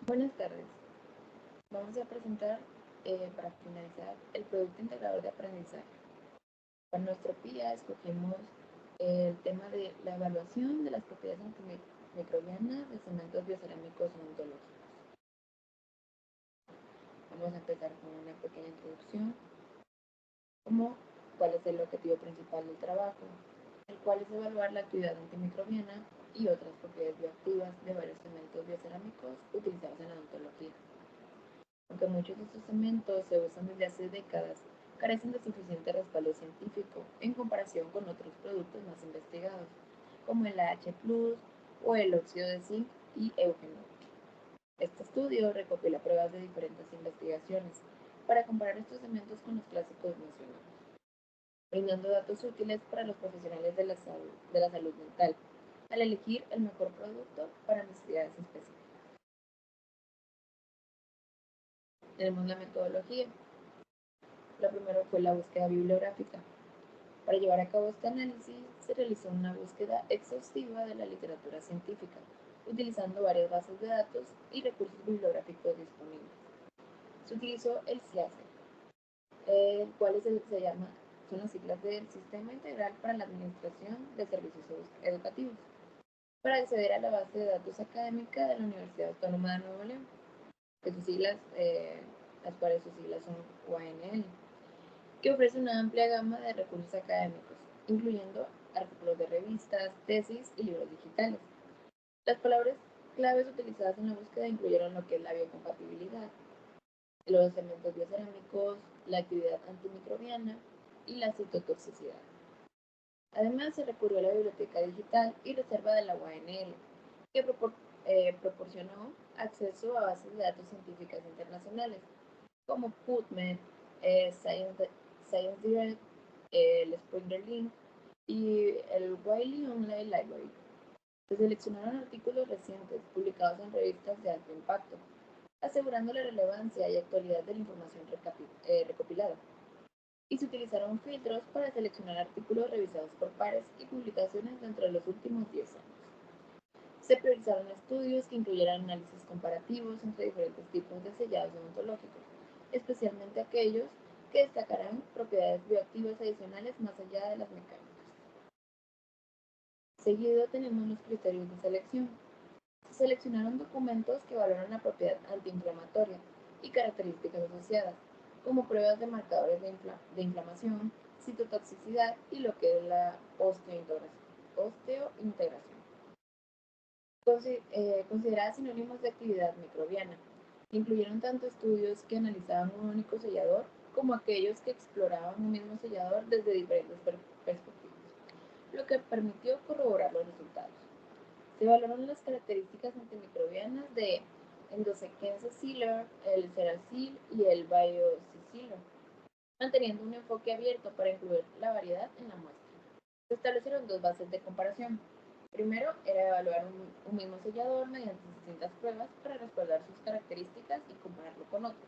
Buenas tardes. Vamos a presentar, para finalizar, el producto integrador de aprendizaje. Para nuestro PIA escogimos el tema de la evaluación de las propiedades antimicrobianas de cementos biocerámicos odontológicos. Vamos a empezar con una pequeña introducción, como cuál es el objetivo principal del trabajo, el cual es evaluar la actividad antimicrobiana y otras propiedades bioactivas de varios cementos biocerámicos utilizados en la odontología. Aunque muchos de estos cementos se usan desde hace décadas, carecen de suficiente respaldo científico en comparación con otros productos más investigados, como el AH+, o el óxido de zinc y eugenol. Este estudio recopila pruebas de diferentes investigaciones para comparar estos cementos con los clásicos mencionados, brindando datos útiles para los profesionales de la salud mental al elegir el mejor producto para necesidades específicas. Tenemos la metodología. La primera fue la búsqueda bibliográfica. Para llevar a cabo este análisis, se realizó una búsqueda exhaustiva de la literatura científica, utilizando varias bases de datos y recursos bibliográficos disponibles. Se utilizó el SIACE, el cual son las siglas del Sistema Integral para la Administración de Servicios Educativos, para acceder a la base de datos académica de la Universidad Autónoma de Nuevo León, que las cuales sus siglas son UANL, que ofrece una amplia gama de recursos académicos, incluyendo artículos de revistas, tesis y libros digitales. Las palabras claves utilizadas en la búsqueda incluyeron lo que es la biocompatibilidad, los elementos biocerámicos, la actividad antimicrobiana y la citotoxicidad. Además, se recurrió a la biblioteca digital y reserva de la UANL, que proporcionó acceso a bases de datos científicas internacionales, como PubMed, Science Direct, el Springer Link y el Wiley Online Library. Se seleccionaron artículos recientes publicados en revistas de alto impacto, asegurando la relevancia y actualidad de la información recopilada. Y se utilizaron filtros para seleccionar artículos revisados por pares y publicaciones dentro de los últimos 10 años. Se priorizaron estudios que incluyeran análisis comparativos entre diferentes tipos de sellados odontológicos, especialmente aquellos que destacarán propiedades bioactivas adicionales más allá de las mecánicas. Seguido tenemos los criterios de selección. Se seleccionaron documentos que valoran la propiedad antiinflamatoria y características asociadas, como pruebas de marcadores de inflamación, citotoxicidad y lo que es la osteointegración. Consideradas sinónimos de actividad microbiana. Incluyeron tanto estudios que analizaban un único sellador como aquellos que exploraban un mismo sellador desde diferentes perspectivas, lo que permitió corroborar los resultados. Se valoraron las características antimicrobianas de Endosequence Sealer, el Seracil y el BioSealer, manteniendo un enfoque abierto para incluir la variedad en la muestra. Se establecieron dos bases de comparación. Primero era evaluar un mismo sellador mediante distintas pruebas para respaldar sus características y compararlo con otros.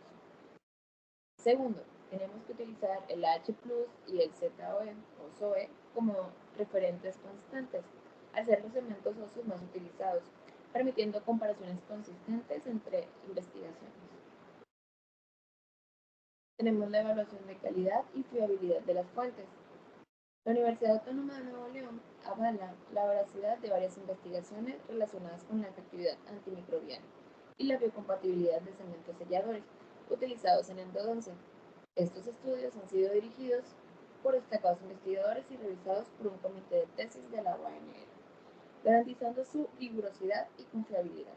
Segundo, tenemos que utilizar el H+ y el ZOE o ZOE como referentes constantes, al ser los elementos óseos más utilizados, permitiendo comparaciones consistentes entre investigaciones. Tenemos la evaluación de calidad y fiabilidad de las fuentes. La Universidad Autónoma de Nuevo León avala la veracidad de varias investigaciones relacionadas con la efectividad antimicrobiana y la biocompatibilidad de cementos selladores utilizados en endodoncia. Estos estudios han sido dirigidos por destacados investigadores y revisados por un comité de tesis de la UANL, garantizando su rigurosidad y confiabilidad.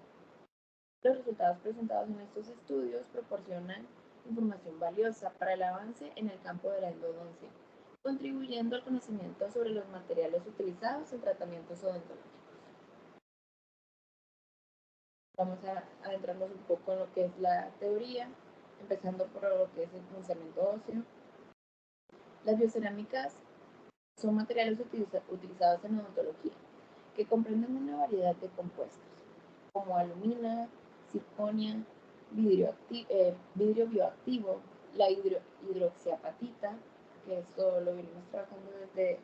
Los resultados presentados en estos estudios proporcionan información valiosa para el avance en el campo de la endodoncia, contribuyendo al conocimiento sobre los materiales utilizados en tratamientos odontológicos. Vamos a adentrarnos un poco en lo que es la teoría, empezando por lo que es el pensamiento óseo. Las biocerámicas son materiales utilizados en odontología, que comprenden una variedad de compuestos, como alumina, circonia, vidrio bioactivo, la hidroxiapatita, que esto lo venimos trabajando desde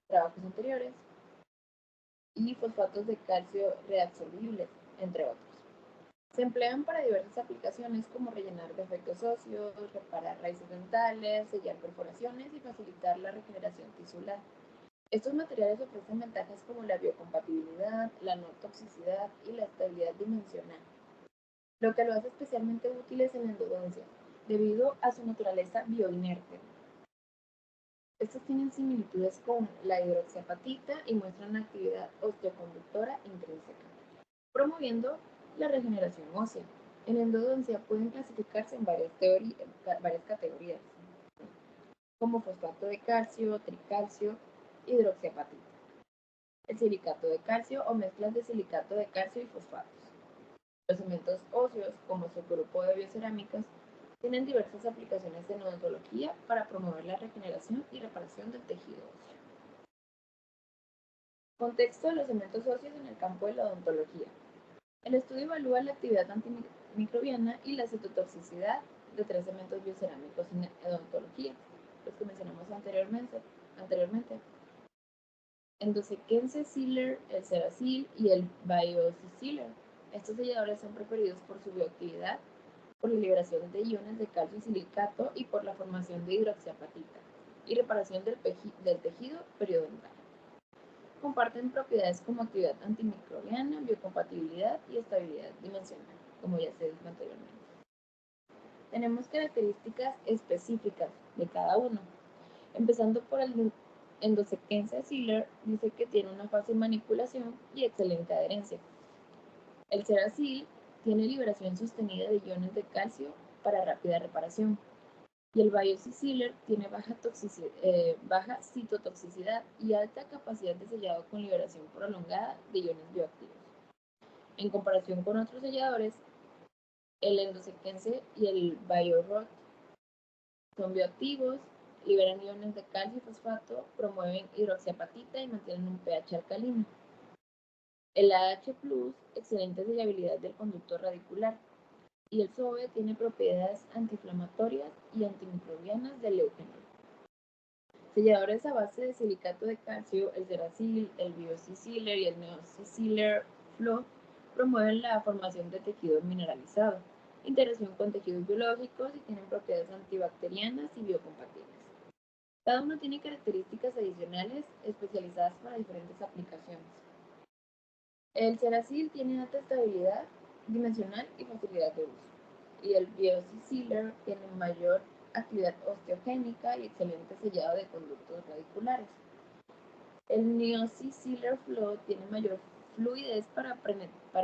trabajos anteriores, y fosfatos de calcio reabsorbibles, entre otros. Se emplean para diversas aplicaciones como rellenar defectos óseos, reparar raíces dentales, sellar perforaciones y facilitar la regeneración tisular. Estos materiales ofrecen ventajas como la biocompatibilidad, la no toxicidad y la estabilidad dimensional, lo que lo hace especialmente útiles en la endodoncia, debido a su naturaleza bioinerte. Estos tienen similitudes con la hidroxiapatita y muestran actividad osteoconductora intrínseca, promoviendo la regeneración ósea. En endodoncia pueden clasificarse en varias categorías, como fosfato de calcio, tricalcio, hidroxiapatita, el silicato de calcio o mezclas de silicato de calcio y fosfatos. Los cementos óseos, como su grupo de biocerámicas, tienen diversas aplicaciones en odontología para promover la regeneración y reparación del tejido óseo. Contexto de los cementos óseos en el campo de la odontología. El estudio evalúa la actividad antimicrobiana y la citotoxicidad de 3 cementos biocerámicos en odontología, los que mencionamos anteriormente. Endosequense Sealer, el Cerasil y el BioSealer. Estos selladores son preferidos por su bioactividad, por la liberación de iones de calcio y silicato y por la formación de hidroxiapatita y reparación del tejido periodontal. Comparten propiedades como actividad antimicrobiana, biocompatibilidad y estabilidad dimensional, como ya se dijo anteriormente. Tenemos características específicas de cada uno, empezando por el Endosequense Sealer. Dice que tiene una fácil manipulación y excelente adherencia. El Cerasil tiene liberación sostenida de iones de calcio para rápida reparación. Y el BioSealer tiene baja citotoxicidad y alta capacidad de sellado con liberación prolongada de iones bioactivos. En comparación con otros selladores, el Endosequense y el BioRot son bioactivos, liberan iones de calcio y fosfato, promueven hidroxiapatita y mantienen un pH alcalino. El AH+, excelente sellabilidad del conducto radicular, y el SOBE tiene propiedades antiinflamatorias y antimicrobianas del eugenol. Selladores a base de silicato de calcio, el Cerasil, el BioSealer y el NeoSealer Flow promueven la formación de tejido mineralizado, integración con tejidos biológicos y tienen propiedades antibacterianas y biocompatibles. Cada uno tiene características adicionales especializadas para diferentes aplicaciones. El Cerasil tiene alta estabilidad dimensional y facilidad de uso, y el BioSealer tiene mayor actividad osteogénica y excelente sellado de conductos radiculares. El NeoSealer Flow tiene mayor fluidez para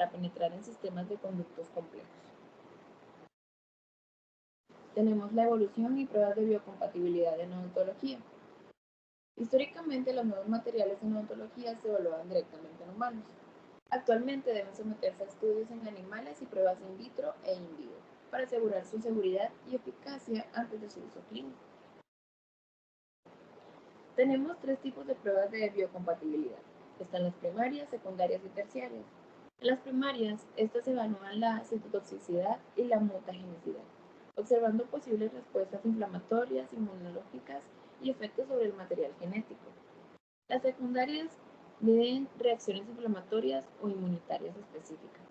penetrar en sistemas de conductos complejos. Tenemos la evolución y pruebas de biocompatibilidad en odontología. Históricamente, los nuevos materiales en odontología se evaluaban directamente en humanos. Actualmente deben someterse a estudios en animales y pruebas in vitro e in vivo para asegurar su seguridad y eficacia antes de su uso clínico. Tenemos 3 tipos de pruebas de biocompatibilidad. Están las primarias, secundarias y terciarias. En las primarias, estas evalúan la citotoxicidad y la mutagenicidad, observando posibles respuestas inflamatorias, inmunológicas y efectos sobre el material genético. Las secundarias miden reacciones inflamatorias o inmunitarias específicas,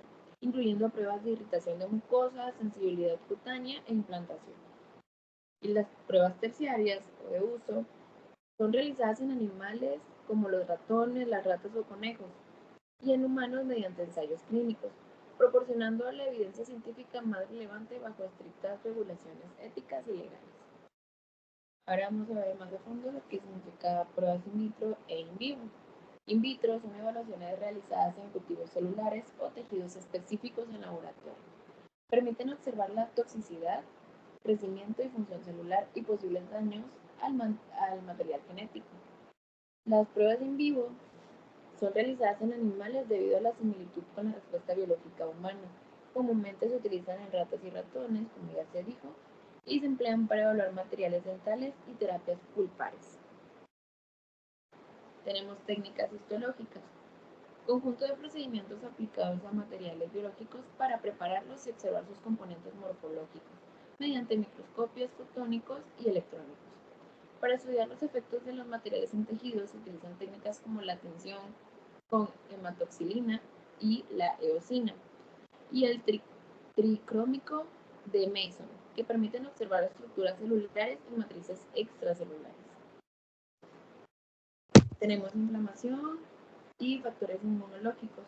incluyendo pruebas de irritación de mucosas, sensibilidad cutánea e implantación. Y las pruebas terciarias o de uso son realizadas en animales como los ratones, las ratas o conejos, y en humanos mediante ensayos clínicos, proporcionando la evidencia científica más relevante bajo estrictas regulaciones éticas y legales. Ahora vamos a ver más de fondo lo que significa pruebas in vitro e in vivo. In vitro son evaluaciones realizadas en cultivos celulares o tejidos específicos en laboratorio. Permiten observar la toxicidad, crecimiento y función celular y posibles daños al material genético. Las pruebas in vivo son realizadas en animales debido a la similitud con la respuesta biológica humana. Comúnmente se utilizan en ratas y ratones, como ya se dijo, y se emplean para evaluar materiales dentales y terapias pulpares. Tenemos técnicas histológicas, conjunto de procedimientos aplicados a materiales biológicos para prepararlos y observar sus componentes morfológicos mediante microscopios fotónicos y electrónicos. Para estudiar los efectos de los materiales en tejidos se utilizan técnicas como la tinción con hematoxilina y la eosina, y el tricrómico de Mason, que permiten observar estructuras celulares y matrices extracelulares. Tenemos inflamación y factores inmunológicos.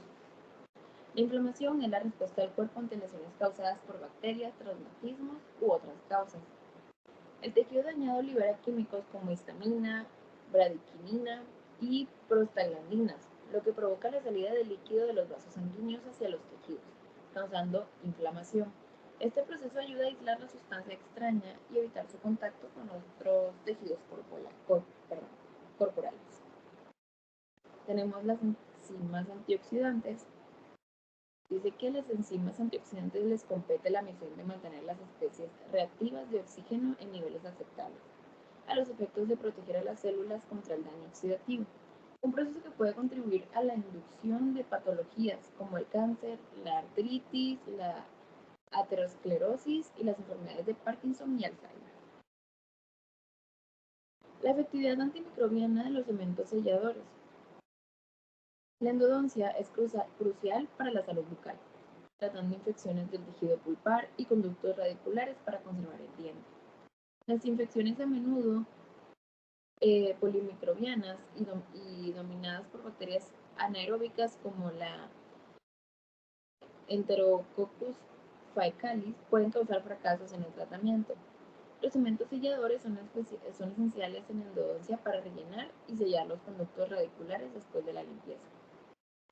La inflamación es la respuesta del cuerpo ante lesiones causadas por bacterias, traumatismos u otras causas. El tejido dañado libera químicos como histamina, bradiquinina y prostaglandinas, lo que provoca la salida de líquido de los vasos sanguíneos hacia los tejidos, causando inflamación. Este proceso ayuda a aislar la sustancia extraña y evitar su contacto con otros tejidos corporales. Tenemos las enzimas antioxidantes. Dice que a las enzimas antioxidantes les compete la misión de mantener las especies reactivas de oxígeno en niveles aceptables, a los efectos de proteger a las células contra el daño oxidativo, un proceso que puede contribuir a la inducción de patologías como el cáncer, la artritis, la aterosclerosis y las enfermedades de Parkinson y Alzheimer. La efectividad antimicrobiana de los cementos selladores. La endodoncia es crucial para la salud bucal, tratando infecciones del tejido pulpar y conductos radiculares para conservar el diente. Las infecciones a menudo polimicrobianas y dominadas por bacterias anaeróbicas como la Enterococcus faecalis pueden causar fracasos en el tratamiento. Los cementos selladores son esenciales en endodoncia para rellenar y sellar los conductos radiculares después de la limpieza,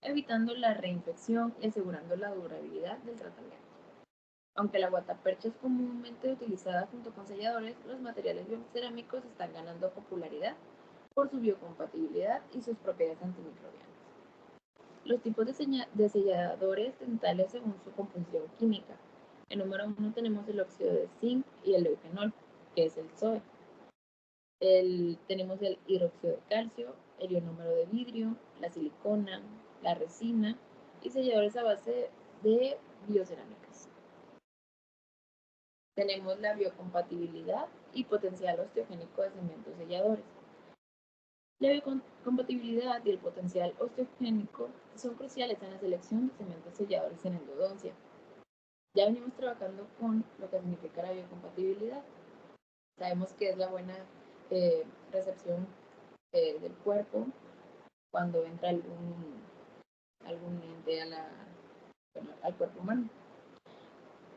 evitando la reinfección y asegurando la durabilidad del tratamiento. Aunque la guatapercha es comúnmente utilizada junto con selladores, los materiales biocerámicos están ganando popularidad por su biocompatibilidad y sus propiedades antimicrobianas. Los tipos de selladores dentales según su composición química. El número 1 tenemos el óxido de zinc y el eugenol, que es el SOE. Tenemos el hidróxido de calcio, el ionómero de vidrio, la silicona, la resina y selladores a base de biocerámicas. Tenemos la biocompatibilidad y potencial osteogénico de cementos selladores. La biocompatibilidad y el potencial osteogénico son cruciales en la selección de cementos selladores en endodoncia. Ya venimos trabajando con lo que significa la biocompatibilidad. Sabemos que es la buena recepción del cuerpo cuando entra algún ente al cuerpo humano.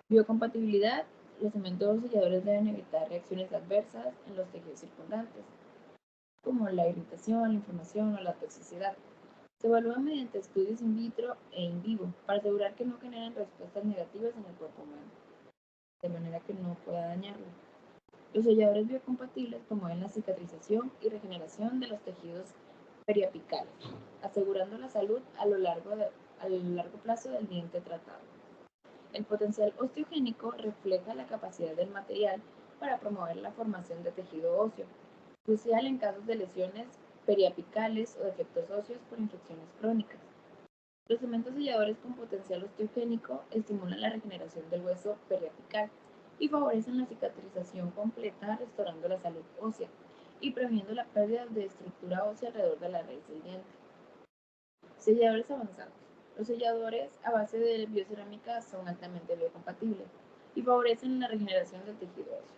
Biocompatibilidad. Los cementos selladores deben evitar reacciones adversas en los tejidos circundantes, como la irritación, la inflamación o la toxicidad. Se evalúa mediante estudios in vitro e in vivo para asegurar que no generen respuestas negativas en el cuerpo humano, de manera que no pueda dañarlo. Los selladores biocompatibles promueven la cicatrización y regeneración de los tejidos periapicales, asegurando la salud a lo largo plazo del diente tratado. El potencial osteogénico refleja la capacidad del material para promover la formación de tejido óseo, crucial en casos de lesiones periapicales o defectos óseos por infecciones crónicas. Los cementos selladores con potencial osteogénico estimulan la regeneración del hueso periapical y favorecen la cicatrización completa, restaurando la salud ósea y previniendo la pérdida de estructura ósea alrededor de la raíz del diente. Selladores avanzados. Los selladores a base de biocerámica son altamente biocompatibles y favorecen la regeneración del tejido óseo.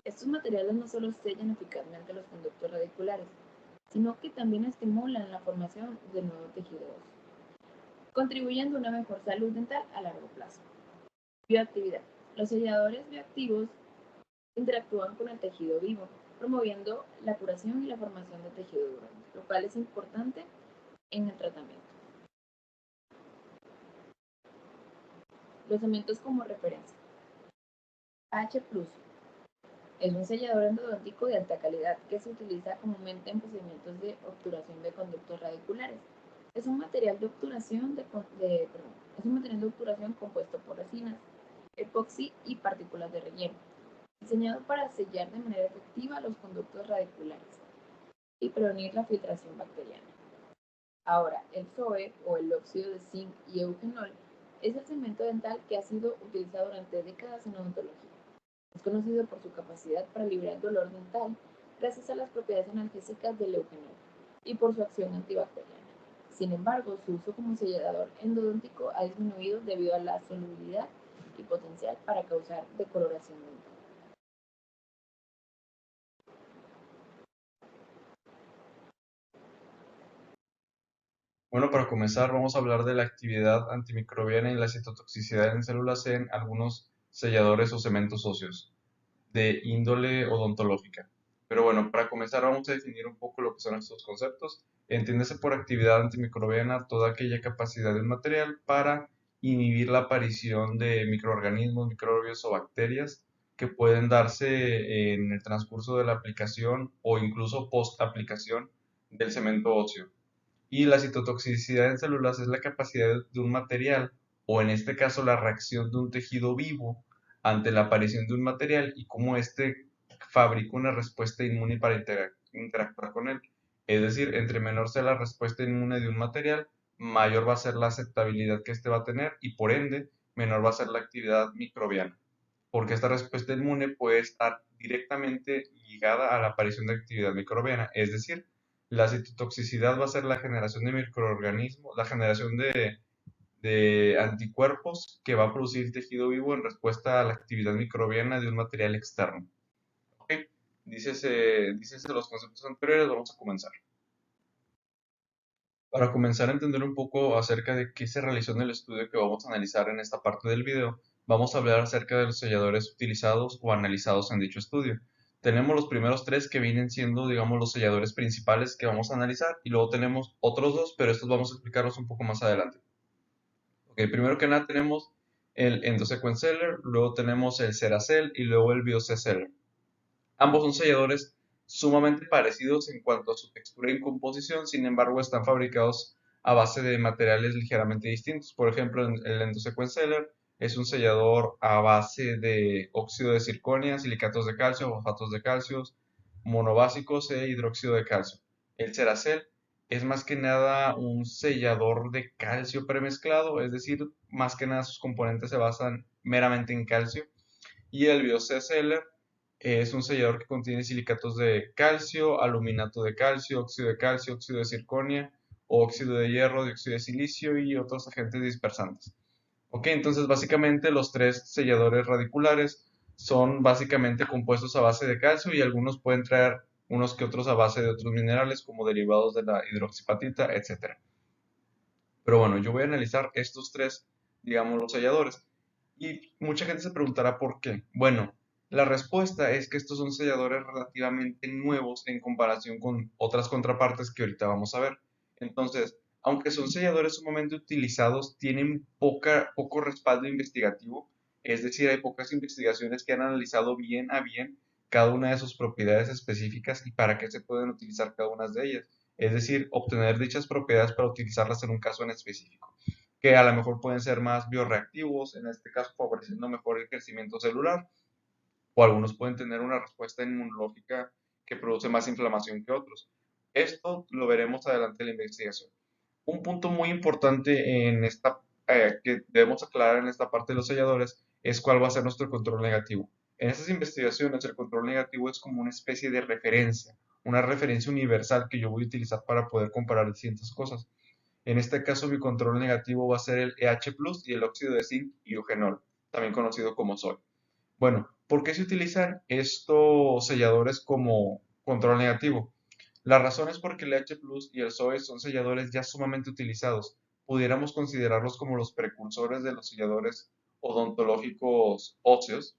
Estos materiales no solo sellan eficazmente los conductos radiculares, sino que también estimulan la formación de nuevo tejido óseo, contribuyendo a una mejor salud dental a largo plazo. Bioactividad. Los selladores bioactivos interactúan con el tejido vivo, promoviendo la curación y la formación de tejido duro, lo cual es importante en el tratamiento. Los cementos como referencia. H+, es un sellador endodóntico de alta calidad que se utiliza comúnmente en procedimientos de obturación de conductos radiculares. Es un material de obturación compuesto por resinas, epoxi y partículas de relleno, diseñado para sellar de manera efectiva los conductos radiculares y prevenir la filtración bacteriana. Ahora, el SOE o el óxido de zinc y eugenol es el cemento dental que ha sido utilizado durante décadas en odontología. Es conocido por su capacidad para aliviar el dolor dental gracias a las propiedades analgésicas del eugenol y por su acción antibacteriana. Sin embargo, su uso como sellador endodóntico ha disminuido debido a la solubilidad y potencial para causar decoloración dental. Bueno, para comenzar vamos a hablar de la actividad antimicrobiana y la citotoxicidad en células en algunos selladores o cementos óseos de índole odontológica. Pero bueno, para comenzar vamos a definir un poco lo que son estos conceptos. Entiéndese por actividad antimicrobiana toda aquella capacidad de un material para inhibir la aparición de microorganismos, microbios o bacterias que pueden darse en el transcurso de la aplicación o incluso post aplicación del cemento óseo. Y la citotoxicidad en células es la capacidad de un material, o en este caso la reacción de un tejido vivo ante la aparición de un material y cómo éste fabrica una respuesta inmune para interactuar con él. Es decir, entre menor sea la respuesta inmune de un material, mayor va a ser la aceptabilidad que éste va a tener y por ende menor va a ser la actividad microbiana, porque esta respuesta inmune puede estar directamente ligada a la aparición de actividad microbiana, es decir, la citotoxicidad va a ser la generación de microorganismos, la generación de anticuerpos que va a producir el tejido vivo en respuesta a la actividad microbiana de un material externo. ¿Ok? Dícese los conceptos anteriores, vamos a comenzar. Para comenzar a entender un poco acerca de qué se realizó en el estudio que vamos a analizar en esta parte del video, vamos a hablar acerca de los selladores utilizados o analizados en dicho estudio. Tenemos los primeros tres que vienen siendo, digamos, los selladores principales que vamos a analizar y luego tenemos otros dos, pero estos vamos a explicarlos un poco más adelante. Ok, primero que nada tenemos el Endosequence Seller, luego tenemos el Ceracell y luego el BioC-Seller. Ambos son selladores sumamente parecidos en cuanto a su textura y composición, sin embargo están fabricados a base de materiales ligeramente distintos. Por ejemplo, el Endosequence Seller es un sellador a base de óxido de circonia, silicatos de calcio, fosfatos de calcio, monobásicos e hidróxido de calcio. El Ceracell es más que nada un sellador de calcio premezclado, es decir, más que nada sus componentes se basan meramente en calcio. Y el BioC-Seller es un sellador que contiene silicatos de calcio, aluminato de calcio, óxido de circonia, óxido de hierro, dióxido de silicio y otros agentes dispersantes. Ok, entonces básicamente los tres selladores radiculares son básicamente compuestos a base de calcio y algunos pueden traer unos que otros a base de otros minerales como derivados de la hidroxipatita, etcétera. Pero bueno, yo voy a analizar estos tres, digamos, los selladores. Y mucha gente se preguntará por qué. Bueno, la respuesta es que estos son selladores relativamente nuevos en comparación con otras contrapartes que ahorita vamos a ver. Entonces, aunque son selladores sumamente utilizados, tienen poco respaldo investigativo. Es decir, hay pocas investigaciones que han analizado bien a bien cada una de sus propiedades específicas y para qué se pueden utilizar cada una de ellas. Es decir, obtener dichas propiedades para utilizarlas en un caso en específico, que a lo mejor pueden ser más bioreactivos, en este caso favoreciendo mejor el crecimiento celular, o algunos pueden tener una respuesta inmunológica que produce más inflamación que otros. Esto lo veremos adelante en la investigación. Un punto muy importante que debemos aclarar en esta parte de los selladores es cuál va a ser nuestro control negativo. En estas investigaciones el control negativo es como una especie de referencia, una referencia universal que yo voy a utilizar para poder comparar distintas cosas. En este caso mi control negativo va a ser el EH+ y el óxido de zinc y eugenol, también conocido como SOI. Bueno, ¿por qué se utilizan estos selladores como control negativo? La razón es porque el H+ y el SOE son selladores ya sumamente utilizados. Pudiéramos considerarlos como los precursores de los selladores odontológicos óseos.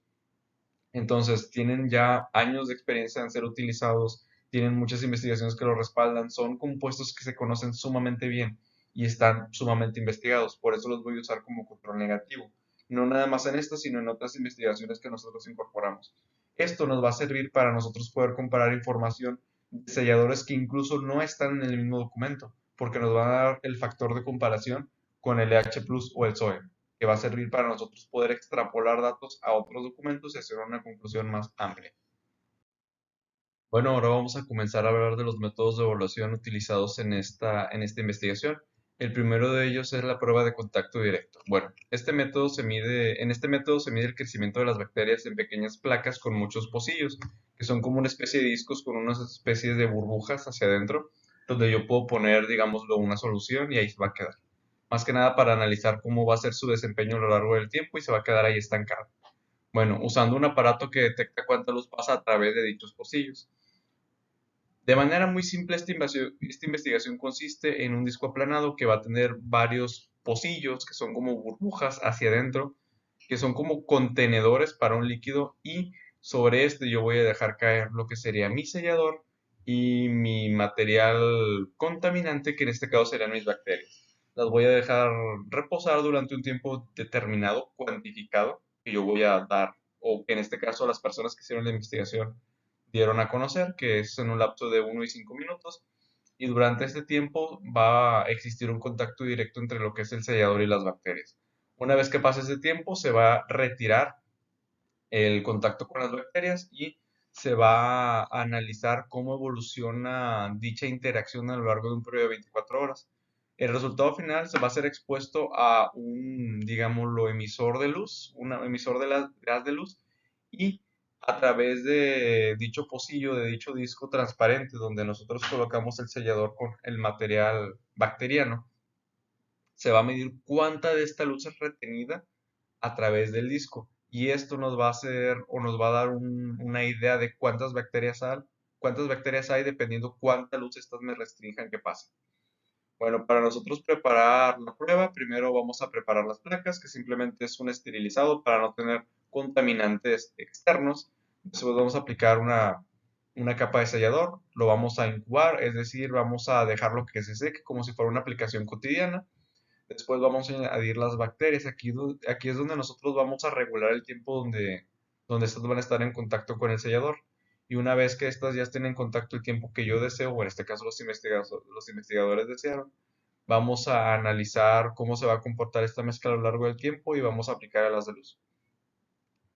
Entonces, tienen ya años de experiencia en ser utilizados, tienen muchas investigaciones que lo respaldan, son compuestos que se conocen sumamente bien y están sumamente investigados. Por eso los voy a usar como control negativo. No nada más en esto, sino en otras investigaciones que nosotros incorporamos. Esto nos va a servir para nosotros poder comparar información de selladores que incluso no están en el mismo documento, porque nos va a dar el factor de comparación con el H+ o el SOE, que va a servir para nosotros poder extrapolar datos a otros documentos y hacer una conclusión más amplia. Bueno, ahora vamos a comenzar a hablar de los métodos de evaluación utilizados en esta investigación. El primero de ellos es la prueba de contacto directo. Bueno, en este método se mide el crecimiento de las bacterias en pequeñas placas con muchos pocillos, que son como una especie de discos con unas especies de burbujas hacia adentro. donde yo puedo poner, digámoslo, una solución y ahí se va a quedar. Más que nada para analizar cómo va a ser su desempeño a lo largo del tiempo y se va a quedar ahí estancado. Bueno, usando un aparato que detecta cuánta luz pasa a través de dichos pocillos. De manera muy simple, esta investigación consiste en un disco aplanado que va a tener varios pocillos que son como burbujas hacia adentro, que son como contenedores para un líquido, y sobre este yo voy a dejar caer lo que sería mi sellador y mi material contaminante, que en este caso serían mis bacterias. Las voy a dejar reposar durante un tiempo determinado, cuantificado, que yo voy a dar, o que en este caso las personas que hicieron la investigación dieron a conocer, que es en un lapso de 1 y 5 minutos, y durante este tiempo va a existir un contacto directo entre lo que es el sellador y las bacterias. Una vez que pase ese tiempo, se va a retirar el contacto con las bacterias y se va a analizar cómo evoluciona dicha interacción a lo largo de un periodo de 24 horas. El resultado final se va a ser expuesto a un, digámoslo, emisor de luz, un emisor de gas de luz, y a través de dicho pocillo, de dicho disco transparente, donde nosotros colocamos el sellador con el material bacteriano, se va a medir cuánta de esta luz es retenida a través del disco. Y esto nos va a hacer o nos va a dar una idea de cuántas bacterias hay dependiendo cuánta luz estas me restrinjan que pase. Bueno, para nosotros preparar la prueba, primero vamos a preparar las placas, que simplemente es un esterilizado para no tener contaminantes externos. Después vamos a aplicar una capa de sellador, lo vamos a incubar, es decir, vamos a dejarlo que se seque como si fuera una aplicación cotidiana. Después vamos a añadir las bacterias. Aquí es donde nosotros vamos a regular el tiempo donde estas van a estar en contacto con el sellador. Y una vez que estas ya estén en contacto el tiempo que yo deseo, o en este caso los investigadores desearon, vamos a analizar cómo se va a comportar esta mezcla a lo largo del tiempo y vamos a aplicar a las de luz.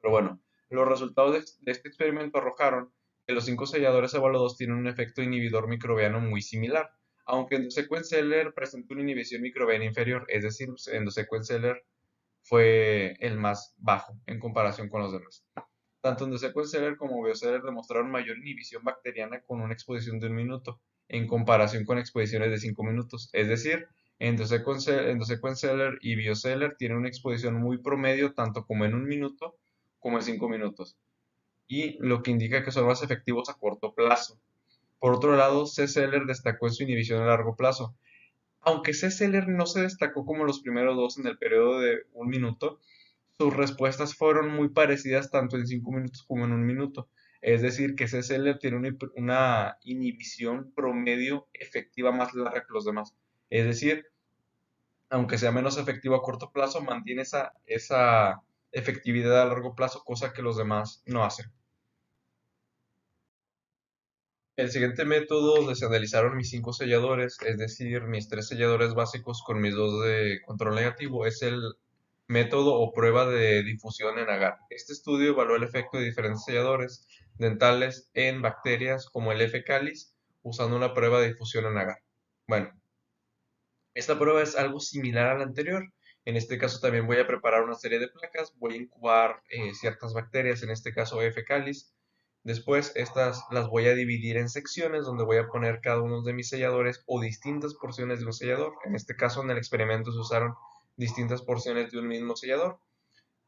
Pero bueno, los resultados de este experimento arrojaron que los 5 selladores evaluados tienen un efecto inhibidor microbiano muy similar, aunque Endosequence presentó una inhibición microbiana inferior, es decir, Endosequence fue el más bajo en comparación con los demás. Tanto Endosequence como BioCeller demostraron mayor inhibición bacteriana con una exposición de 1 minuto en comparación con exposiciones de 5 minutos. Es decir, Endosequence y BioCeller tienen una exposición muy promedio tanto como en 1 minuto como en 5 minutos, y lo que indica que son más efectivos a corto plazo. Por otro lado, C-Seller destacó en su inhibición a largo plazo. Aunque C-Seller no se destacó como los primeros dos en el periodo de 1 minuto, sus respuestas fueron muy parecidas tanto en 5 minutos como en 1 minuto. Es decir, que C-Seller tiene una inhibición promedio efectiva más larga que los demás. Es decir, aunque sea menos efectivo a corto plazo, mantiene esa efectividad a largo plazo, cosa que los demás no hacen. El siguiente método donde se analizaron mis 5 selladores, es decir, mis 3 selladores básicos con mis 2 de control negativo, es el método o prueba de difusión en agar. Este estudio evaluó el efecto de diferentes selladores dentales en bacterias como el F. calis usando una prueba de difusión en agar. Bueno, esta prueba es algo similar a la anterior. En este caso también voy a preparar una serie de placas, voy a incubar ciertas bacterias, en este caso F. calis. Después estas las voy a dividir en secciones donde voy a poner cada uno de mis selladores o distintas porciones de un sellador. En este caso en el experimento se usaron distintas porciones de un mismo sellador.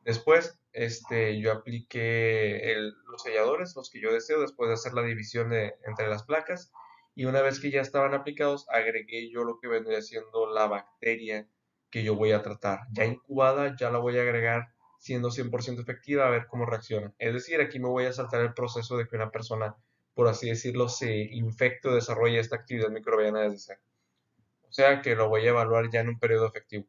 Después yo apliqué los selladores, los que yo deseo, después de hacer la división entre las placas. Y una vez que ya estaban aplicados, agregué yo lo que vendría siendo la bacteria que yo voy a tratar. Ya incubada, ya la voy a agregar siendo 100% efectiva a ver cómo reacciona. Es decir, aquí me voy a saltar el proceso de que una persona, por así decirlo, se infecte o desarrolle esta actividad microbiana desde cero. O sea que lo voy a evaluar ya en un periodo efectivo.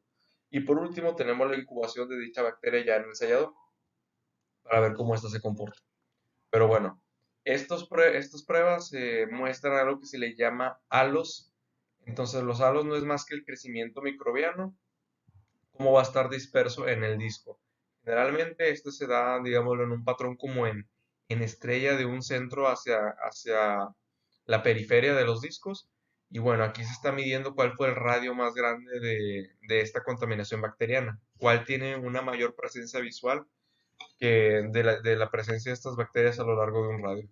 Y por último tenemos la incubación de dicha bacteria ya en el sellador para ver cómo ésta se comporta. Pero bueno, estas pruebas muestran algo que se le llama halos. Entonces los halos no es más que el crecimiento microbiano, cómo va a estar disperso en el disco. Generalmente este se da, digámoslo, en un patrón como en estrella de un centro hacia la periferia de los discos. Y bueno, aquí se está midiendo cuál fue el radio más grande de esta contaminación bacteriana, cuál tiene una mayor presencia visual que de la presencia de estas bacterias a lo largo de un radio.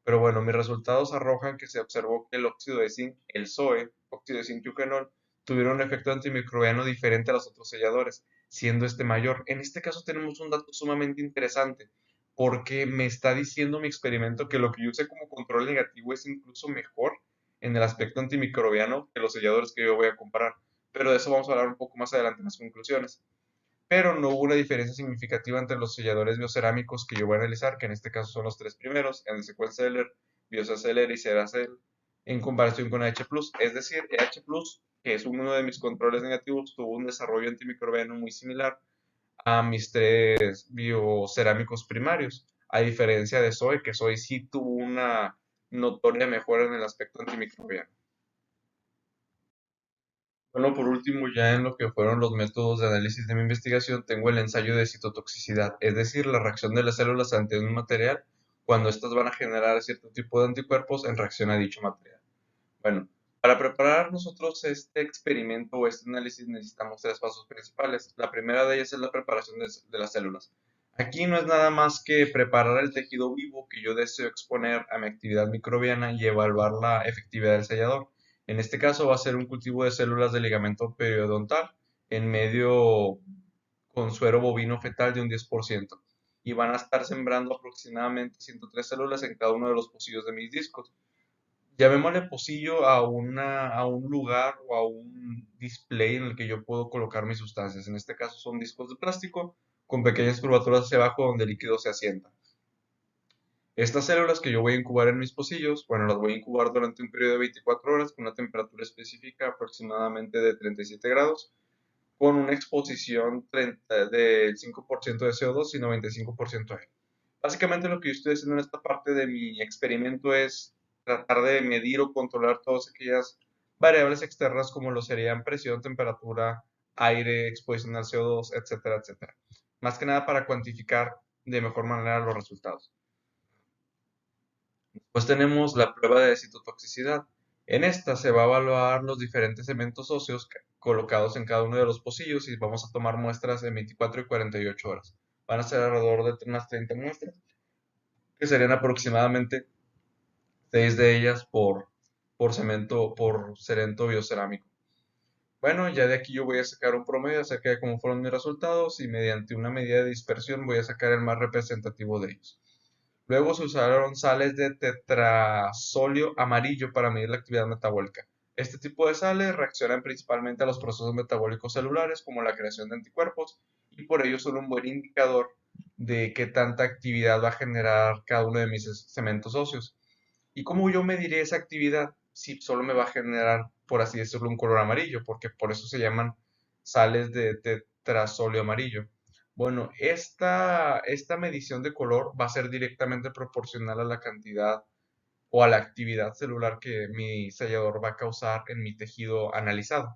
Pero bueno, mis resultados arrojan que se observó que el óxido de zinc, el SOE, óxido de zinc eugenol, tuvieron un efecto antimicrobiano diferente a los otros selladores, siendo este mayor. En este caso tenemos un dato sumamente interesante, porque me está diciendo mi experimento que lo que yo usé como control negativo es incluso mejor en el aspecto antimicrobiano que los selladores que yo voy a comparar. Pero de eso vamos a hablar un poco más adelante en las conclusiones. Pero no hubo una diferencia significativa entre los selladores biocerámicos que yo voy a analizar, que en este caso son los tres primeros, el Sequenceller, Bioceller y Ceracell, en comparación con H+. Es decir, H+, que es uno de mis controles negativos, tuvo un desarrollo antimicrobiano muy similar a mis tres biocerámicos primarios, a diferencia de SOE, que SOE sí tuvo una notoria mejora en el aspecto antimicrobiano. Bueno, por último, ya en lo que fueron los métodos de análisis de mi investigación, tengo el ensayo de citotoxicidad, es decir, la reacción de las células ante un material cuando éstas van a generar cierto tipo de anticuerpos en reacción a dicho material. Bueno, para preparar nosotros este experimento o este análisis necesitamos tres pasos principales. La primera de ellas es la preparación de las células. Aquí no es nada más que preparar el tejido vivo que yo deseo exponer a mi actividad microbiana y evaluar la efectividad del sellador. En este caso va a ser un cultivo de células de ligamento periodontal en medio con suero bovino fetal de un 10% y van a estar sembrando aproximadamente 103 células en cada uno de los pocillos de mis discos. Llamémosle pocillo a un lugar o a un display en el que yo puedo colocar mis sustancias. En este caso son discos de plástico con pequeñas curvaturas hacia abajo donde el líquido se asienta. Estas células que yo voy a incubar en mis pocillos, bueno, las voy a incubar durante un periodo de 24 horas con una temperatura específica aproximadamente de 37 grados, con una exposición del 5% de CO2 y 95% de aire. Básicamente lo que yo estoy haciendo en esta parte de mi experimento es tratar de medir o controlar todas aquellas variables externas como lo serían presión, temperatura, aire, exposición al CO2, etcétera, etcétera. Más que nada para cuantificar de mejor manera los resultados. Pues tenemos la prueba de citotoxicidad. En esta se va a evaluar los diferentes elementos óseos colocados en cada uno de los pocillos y vamos a tomar muestras en 24 y 48 horas. Van a ser alrededor de unas 30 muestras, que serían aproximadamente 6 de ellas por cemento biocerámico. Bueno, ya de aquí yo voy a sacar un promedio acerca de cómo fueron mis resultados y mediante una medida de dispersión voy a sacar el más representativo de ellos. Luego se usaron sales de tetrazolio amarillo para medir la actividad metabólica. Este tipo de sales reaccionan principalmente a los procesos metabólicos celulares como la creación de anticuerpos y por ello son un buen indicador de qué tanta actividad va a generar cada uno de mis cementos óseos. ¿Y cómo yo mediré esa actividad si solo me va a generar, por así decirlo, un color amarillo? Porque por eso se llaman sales de tetrazolio amarillo. Bueno, esta medición de color va a ser directamente proporcional a la cantidad o a la actividad celular que mi sellador va a causar en mi tejido analizado.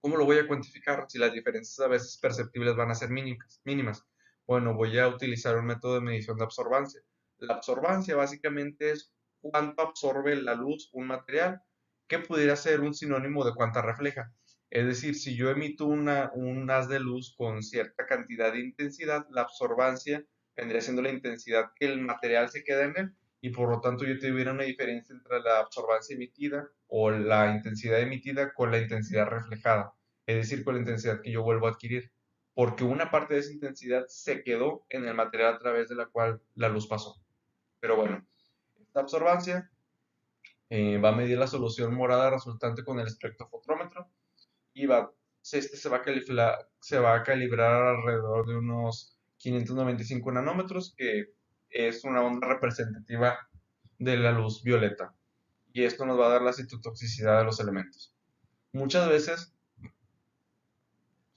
¿Cómo lo voy a cuantificar si las diferencias a veces perceptibles van a ser mínimas? Bueno, voy a utilizar un método de medición de absorbancia. La absorbancia básicamente es cuánto absorbe la luz un material, que pudiera ser un sinónimo de cuánta refleja. Es decir, si yo emito un haz de luz con cierta cantidad de intensidad, la absorbancia vendría siendo la intensidad que el material se queda en él y por lo tanto yo tuviera una diferencia entre la absorbancia emitida o la intensidad emitida con la intensidad reflejada, es decir, con la intensidad que yo vuelvo a adquirir, porque una parte de esa intensidad se quedó en el material a través de la cual la luz pasó. Pero bueno, esta absorbancia va a medir la solución morada resultante con el espectrofotómetro y este se va a calibrar alrededor de unos 595 nanómetros, que es una onda representativa de la luz violeta. Y esto nos va a dar la citotoxicidad de los elementos. Muchas veces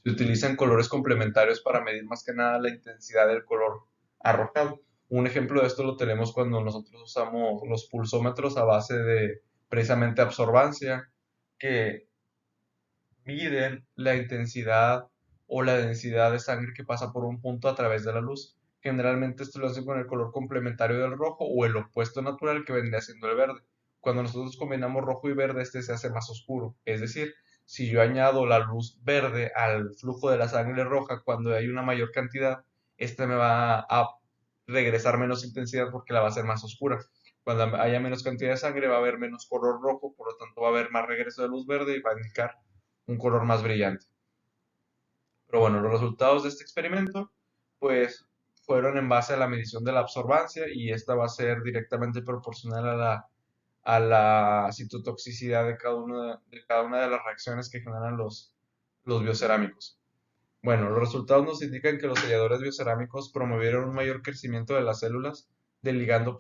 se utilizan colores complementarios para medir más que nada la intensidad del color arrojado. Un ejemplo de esto lo tenemos cuando nosotros usamos los pulsómetros a base de precisamente absorbancia, que miden la intensidad o la densidad de sangre que pasa por un punto a través de la luz. Generalmente esto lo hacen con el color complementario del rojo o el opuesto natural que vendría siendo el verde. Cuando nosotros combinamos rojo y verde, este se hace más oscuro. Es decir, si yo añado la luz verde al flujo de la sangre roja cuando hay una mayor cantidad, este me va a regresar menos intensidad porque la va a hacer más oscura. Cuando haya menos cantidad de sangre va a haber menos color rojo, por lo tanto va a haber más regreso de luz verde y va a indicar un color más brillante. Pero bueno, los resultados de este experimento pues fueron en base a la medición de la absorbancia y esta va a ser directamente proporcional a la citotoxicidad de cada una de las reacciones que generan los biocerámicos. Bueno, los resultados nos indican que los selladores biocerámicos promovieron un mayor crecimiento de las células del ligamento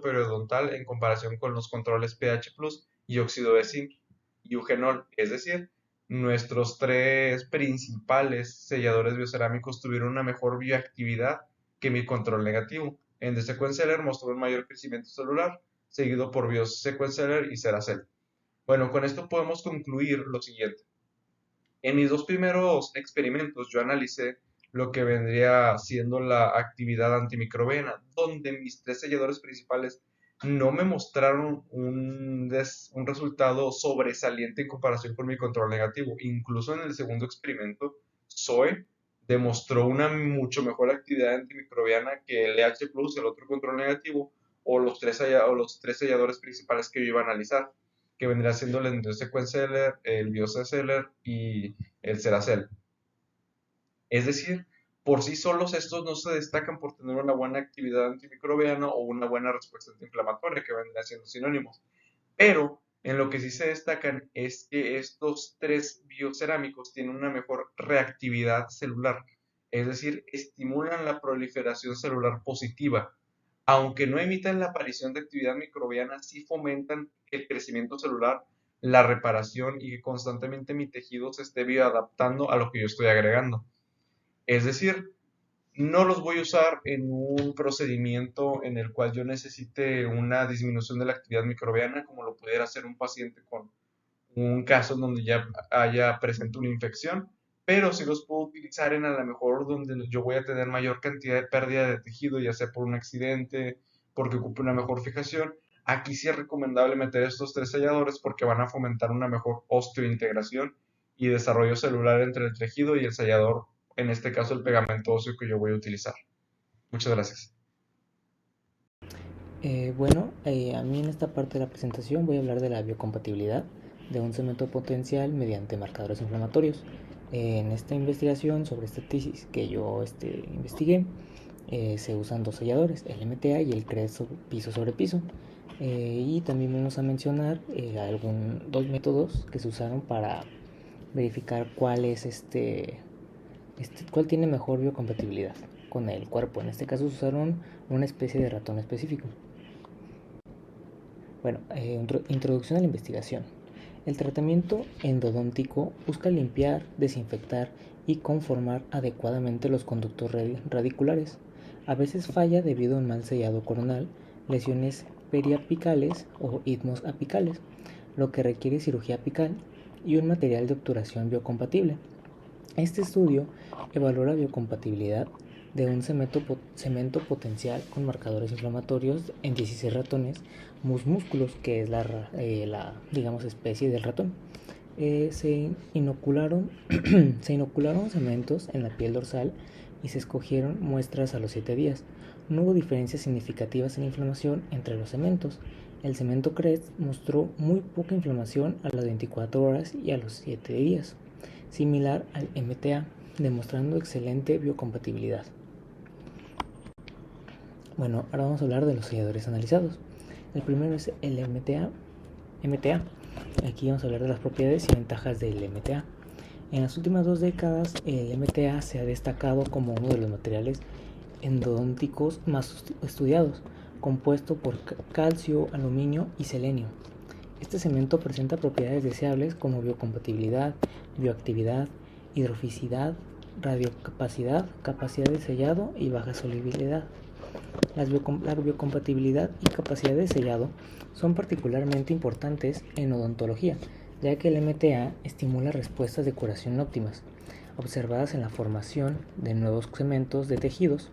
periodontal en comparación con los controles pH Plus y óxido de zinc y eugenol. Es decir, nuestros tres principales selladores biocerámicos tuvieron una mejor bioactividad que mi control negativo. Endosequenceller mostró un mayor crecimiento celular, seguido por Biosequenceller y Seracel. Bueno, con esto podemos concluir lo siguiente. En mis dos primeros experimentos yo analicé lo que vendría siendo la actividad antimicrobiana, donde mis tres selladores principales no me mostraron un resultado sobresaliente en comparación con mi control negativo. Incluso en el segundo experimento, Zoe demostró una mucho mejor actividad antimicrobiana que el EH+, el otro control negativo, o los tres selladores principales que yo iba a analizar, que vendría siendo el Endosequenceller, el Biosequenceller y el Seracel. Es decir, por sí solos estos no se destacan por tener una buena actividad antimicrobiana o una buena respuesta antiinflamatoria, que vendrían siendo sinónimos. Pero en lo que sí se destacan es que estos tres biocerámicos tienen una mejor reactividad celular, es decir, estimulan la proliferación celular positiva. Aunque no imitan la aparición de actividad microbiana, sí fomentan el crecimiento celular, la reparación y que constantemente mi tejido se esté bioadaptando a lo que yo estoy agregando. Es decir, no los voy a usar en un procedimiento en el cual yo necesite una disminución de la actividad microbiana, como lo pudiera hacer un paciente con un caso en donde ya haya presente una infección, pero sí los puedo utilizar en a lo mejor donde yo voy a tener mayor cantidad de pérdida de tejido, ya sea por un accidente, porque ocupe una mejor fijación. Aquí sí es recomendable meter estos tres selladores porque van a fomentar una mejor osteointegración y desarrollo celular entre el tejido y el sellador, en este caso el pegamento óseo que yo voy a utilizar. Muchas gracias. A mí en esta parte de la presentación voy a hablar de la biocompatibilidad de un cemento potencial mediante marcadores inflamatorios. En esta investigación sobre esta tesis que yo investigué, se usan dos selladores, el MTA y el CRES piso sobre piso. Y también vamos a mencionar dos métodos que se usaron para verificar cuál tiene mejor biocompatibilidad con el cuerpo. En este caso usaron una especie de ratón específico. Introducción a la investigación. El tratamiento endodóntico busca limpiar, desinfectar y conformar adecuadamente los conductos radiculares. A veces falla debido a un mal sellado coronal, lesiones periapicales o istmos apicales, lo que requiere cirugía apical y un material de obturación biocompatible. Este estudio evaluó la biocompatibilidad de un cemento potencial con marcadores inflamatorios en 16 ratones músculos, que es la digamos, especie del ratón. Se inocularon cementos en la piel dorsal y se escogieron muestras a los 7 días. No hubo diferencias significativas en inflamación entre los cementos. El cemento CREST mostró muy poca inflamación a las 24 horas y a los 7 días, similar al MTA, demostrando excelente biocompatibilidad. Bueno, ahora vamos a hablar de los selladores analizados. El primero es el MTA. Aquí vamos a hablar de las propiedades y ventajas del MTA. En las últimas 2 décadas, el MTA se ha destacado como uno de los materiales endodónticos más estudiados, compuesto por calcio, aluminio y selenio. Este cemento presenta propiedades deseables como biocompatibilidad, bioactividad, hidroficidad, radiocapacidad, capacidad de sellado y baja solubilidad. La biocompatibilidad y capacidad de sellado son particularmente importantes en odontología, ya que el MTA estimula respuestas de curación óptimas, observadas en la formación de nuevos cementos de tejidos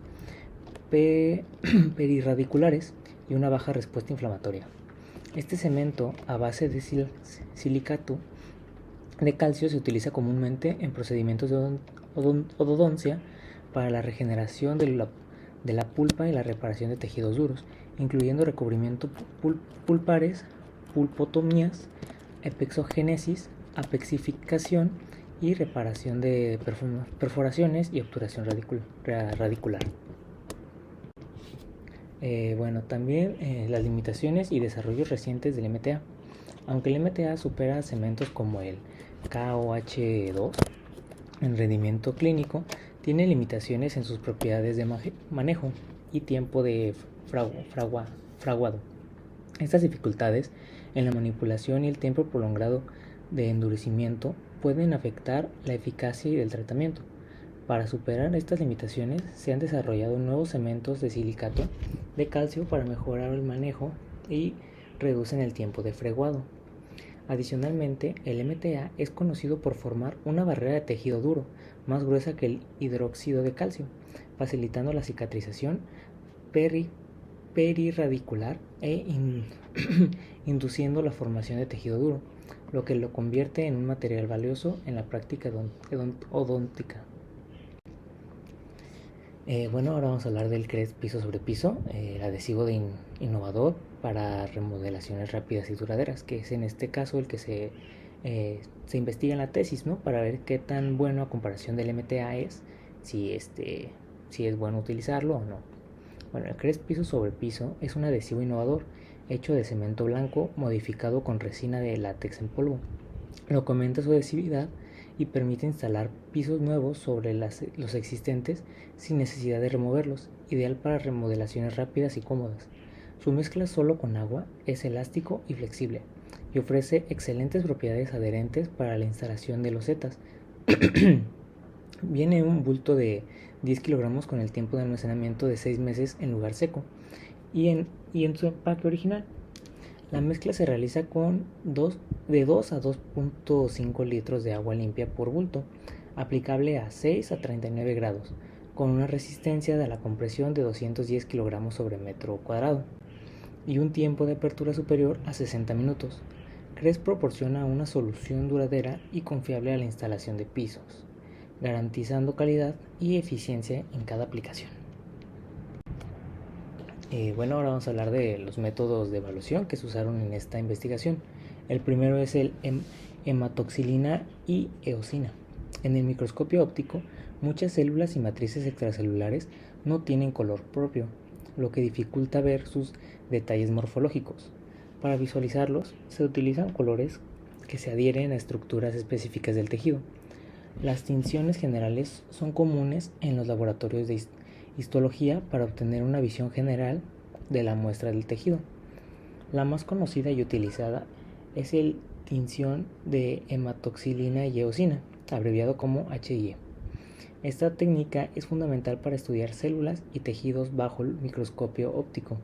perirradiculares y una baja respuesta inflamatoria. Este cemento a base de silicato de calcio se utiliza comúnmente en procedimientos de ododoncia para la regeneración de la pulpa y la reparación de tejidos duros. incluyendo recubrimiento pulpares, pulpotomías, epexogénesis, apexificación y reparación de perforaciones y obturación radicular. También las limitaciones y desarrollos recientes del MTA. Aunque el MTA supera cementos como el KOH2 en rendimiento clínico, tiene limitaciones en sus propiedades de manejo y tiempo de fraguado. Estas dificultades en la manipulación y el tiempo prolongado de endurecimiento pueden afectar la eficacia del tratamiento. Para superar estas limitaciones, se han desarrollado nuevos cementos de silicato de calcio para mejorar el manejo y reducen el tiempo de fraguado. Adicionalmente, el MTA es conocido por formar una barrera de tejido duro más gruesa que el hidróxido de calcio, facilitando la cicatrización perirradicular e induciendo la formación de tejido duro, lo que lo convierte en un material valioso en la práctica odóntica. Ahora vamos a hablar del CREST piso sobre piso, el adhesivo innovador para remodelaciones rápidas y duraderas, que es en este caso el que se investiga en la tesis, ¿no? Para ver qué tan bueno a comparación del MTA es, si es bueno utilizarlo o no. Bueno, el CREST piso sobre piso es un adhesivo innovador hecho de cemento blanco modificado con resina de látex en polvo. Lo que aumenta su adhesividad y permite instalar pisos nuevos sobre los existentes sin necesidad de removerlos, ideal para remodelaciones rápidas y cómodas. Su mezcla solo con agua es elástico y flexible y ofrece excelentes propiedades adherentes para la instalación de losetas. Viene un bulto de 10 kilogramos con el tiempo de almacenamiento de 6 meses en lugar seco y en su empaque original. La mezcla se realiza con de 2 a 2.5 litros de agua limpia por bulto, aplicable a 6 a 39 grados, con una resistencia de la compresión de 210 kilogramos sobre metro cuadrado y un tiempo de apertura superior a 60 minutos. CREST proporciona una solución duradera y confiable a la instalación de pisos, garantizando calidad y eficiencia en cada aplicación. Ahora vamos a hablar de los métodos de evaluación que se usaron en esta investigación. El primero es el hematoxilina y eosina. En el microscopio óptico, muchas células y matrices extracelulares no tienen color propio, lo que dificulta ver sus detalles morfológicos. Para visualizarlos, se utilizan colores que se adhieren a estructuras específicas del tejido. Las tinciones generales son comunes en los laboratorios de histología para obtener una visión general de la muestra del tejido. La más conocida y utilizada es el tinción de hematoxilina y eosina, abreviado como HIE. Esta técnica es fundamental para estudiar células y tejidos bajo el microscopio óptico.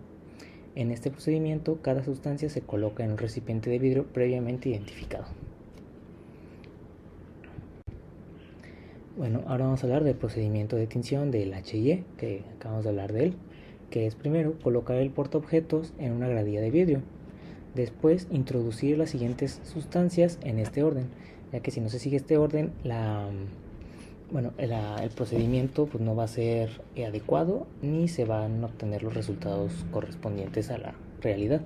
En este procedimiento, cada sustancia se coloca en un recipiente de vidrio previamente identificado. Ahora vamos a hablar del procedimiento de tinción del HIE, que acabamos de hablar de él, que es primero colocar el portaobjetos en una gradilla de vidrio. Después, introducir las siguientes sustancias en este orden, ya que si no se sigue este orden, el procedimiento no va a ser adecuado ni se van a obtener los resultados correspondientes a la realidad.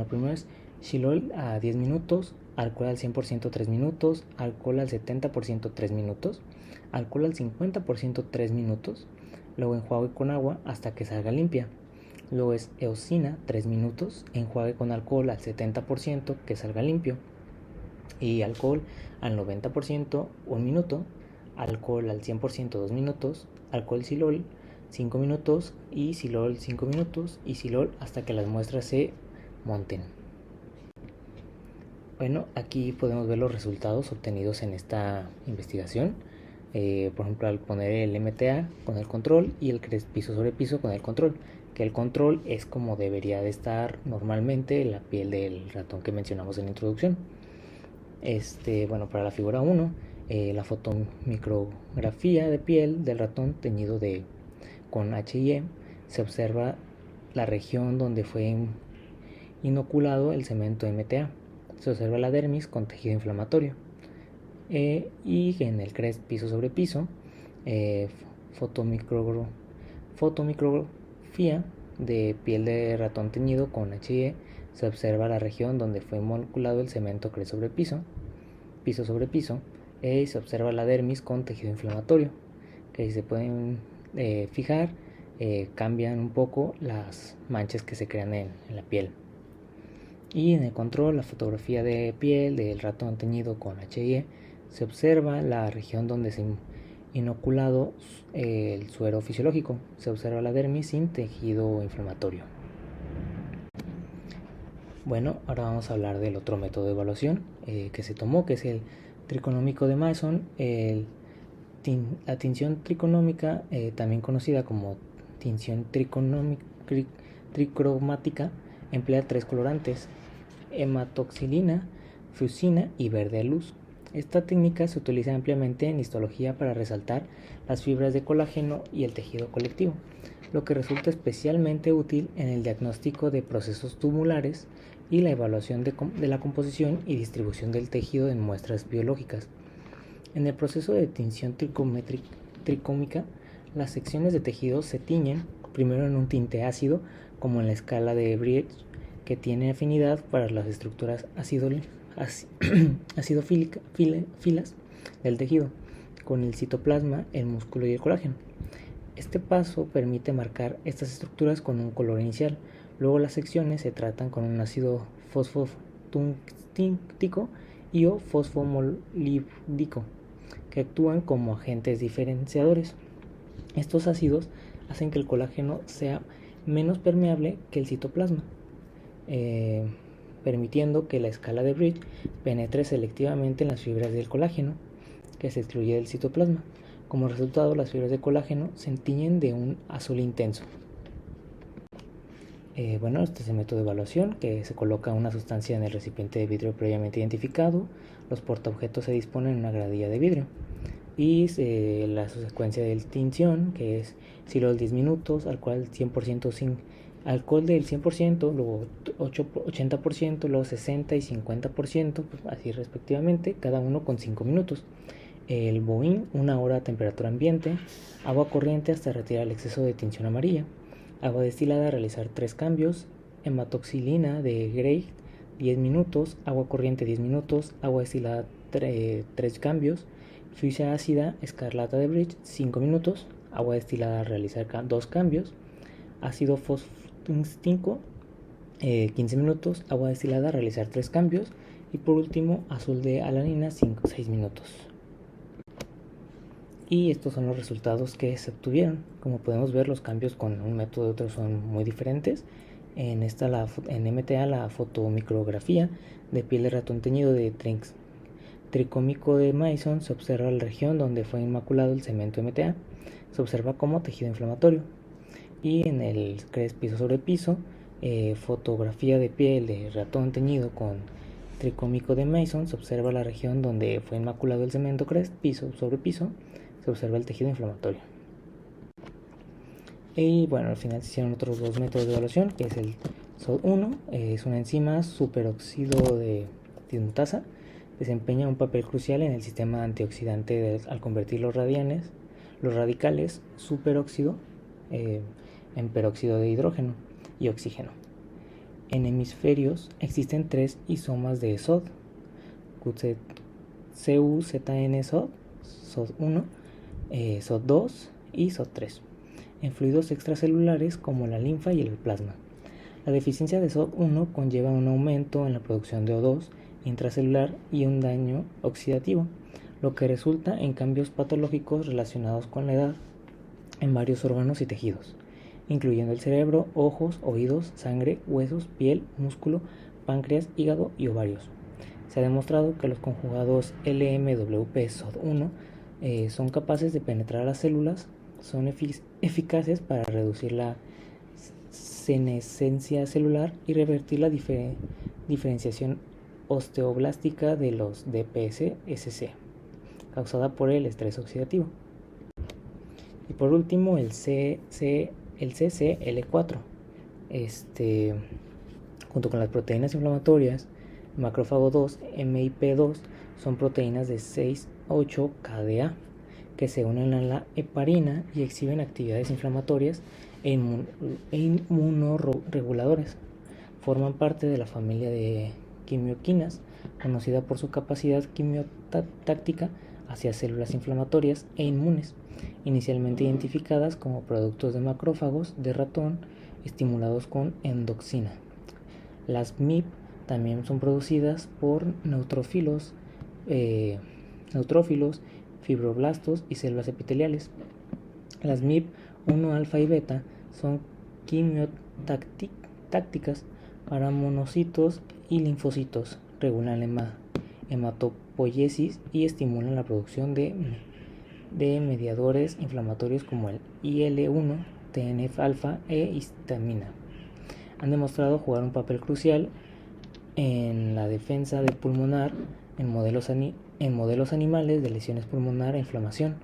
Primero es xilol a 10 minutos, alcohol al 100% 3 minutos, alcohol al 70% 3 minutos, alcohol al 50% 3 minutos, luego enjuague con agua hasta que salga limpia. Luego es eosina 3 minutos, enjuague con alcohol al 70% que salga limpio y alcohol al 90% 1 minuto, alcohol al 100% 2 minutos, alcohol xilol 5 minutos y xilol 5 minutos y xilol hasta que las muestras se monten. Aquí podemos ver los resultados obtenidos en esta investigación. Por ejemplo, al poner el MTA con el control y el CREST piso sobre piso con el control, que el control es como debería de estar normalmente la piel del ratón que mencionamos en la introducción. Para la figura 1, la fotomicrografía de piel del ratón teñido con HIE, se observa la región donde fue inoculado el cemento MTA. Se observa la dermis con tejido inflamatorio. Y en el CREST piso sobre piso, fotomicrografía de piel de ratón teñido con HIE se observa la región donde fue inoculado el cemento piso sobre piso, y se observa la dermis con tejido inflamatorio, que si se pueden fijar, cambian un poco las manchas que se crean en la piel. Y en el control, la fotografía de piel del ratón teñido con HIE, se observa la región donde se inoculado el suero fisiológico, se observa la dermis sin tejido inflamatorio. Bueno, ahora vamos a hablar del otro método de evaluación que se tomó, que es el triconómico de Mason. La tinción triconómica, también conocida como tinción tricromática, emplea 3 colorantes: hematoxilina, fucina y verde luz. Esta técnica se utiliza ampliamente en histología para resaltar las fibras de colágeno y el tejido conectivo, lo que resulta especialmente útil en el diagnóstico de procesos tumulares y la evaluación de la composición y distribución del tejido en muestras biológicas. En el proceso de tinción tricómica, las secciones de tejido se tiñen primero en un tinte ácido, como en la escala de Briggs, que tiene afinidad para las estructuras acidófilas del tejido, con el citoplasma, el músculo y el colágeno. Este paso permite marcar estas estructuras con un color inicial. Luego las secciones se tratan con un ácido fosfotúnstico y o fosfomolíbdico, que actúan como agentes diferenciadores. Estos ácidos hacen que el colágeno sea menos permeable que el citoplasma, permitiendo que la escala de Briggs penetre selectivamente en las fibras del colágeno que se excluye del citoplasma. Como resultado, las fibras de colágeno se tiñen de un azul intenso. Este es el método de evaluación, que se coloca una sustancia en el recipiente de vidrio previamente identificado. Los portaobjetos se disponen en una gradilla de vidrio. Y la secuencia de tinción, que es silol 10 minutos, alcohol 100% sin alcohol del 100%, luego 80%, luego 60% y 50%, así respectivamente, cada uno con 5 minutos. El bohín, 1 hora a temperatura ambiente. Agua corriente hasta retirar el exceso de tinción amarilla. Agua destilada, realizar 3 cambios. Hematoxilina de Gray, 10 minutos. Agua corriente, 10 minutos. Agua destilada, 3 cambios. Fucsia ácida, escarlata de Briggs, 5 minutos. Agua destilada, realizar 2 cambios. Ácido fosfotúnstico, 15 minutos. Agua destilada, realizar 3 cambios. Y por último, azul de alanina, 6 minutos. Y estos son los resultados que se obtuvieron. Como podemos ver, los cambios con un método y otro son muy diferentes. En MTA, la fotomicrografía de piel de ratón teñido de tricómico de Mason, se observa la región donde fue inmaculado el cemento MTA. Se observa como tejido inflamatorio. Y en el CRES piso sobre piso, fotografía de piel de ratón teñido con tricómico de Mason, se observa la región donde fue inmaculado el cemento CRES piso sobre piso. Se observa el tejido inflamatorio. Y bueno, al final se hicieron otros 2 métodos de evaluación, que es el SOD1, es una enzima superóxido de dismutasa, desempeña un papel crucial en el sistema antioxidante al convertir los radicales superóxido en peróxido de hidrógeno y oxígeno. En hemisferios existen 3 isomas de SOD, CUZN-SOD, SOD1, SOD2 y SOD3, en fluidos extracelulares como la linfa y el plasma. La deficiencia de SOD1 conlleva un aumento en la producción de O2 intracelular y un daño oxidativo, lo que resulta en cambios patológicos relacionados con la edad en varios órganos y tejidos, incluyendo el cerebro, ojos, oídos, sangre, huesos, piel, músculo, páncreas, hígado y ovarios. Se ha demostrado que los conjugados LMWP-SOD1 son capaces de penetrar a las células, son eficaces para reducir la senescencia celular y revertir la diferenciación osteoblástica de los DPS-SC, causada por el estrés oxidativo. Y por último, el CCL4, junto con las proteínas inflamatorias, macrófago 2, MIP2, son proteínas de 6-8 KDA que se unen a la heparina y exhiben actividades inflamatorias e inmunoreguladores. Forman parte de la familia de quimioquinas, conocida por su capacidad quimiotáctica hacia células inflamatorias e inmunes, inicialmente identificadas como productos de macrófagos de ratón estimulados con endoxina. Las MIP también son producidas por neutrófilos, fibroblastos y células epiteliales. Las MIP 1 alfa y beta son quimiotácticas para monocitos y linfocitos, regulan la hematopoiesis y estimulan la producción de mediadores inflamatorios como el IL-1, TNF-alfa e histamina. Han demostrado jugar un papel crucial en la defensa del pulmonar en modelos animales de lesiones pulmonar e inflamación,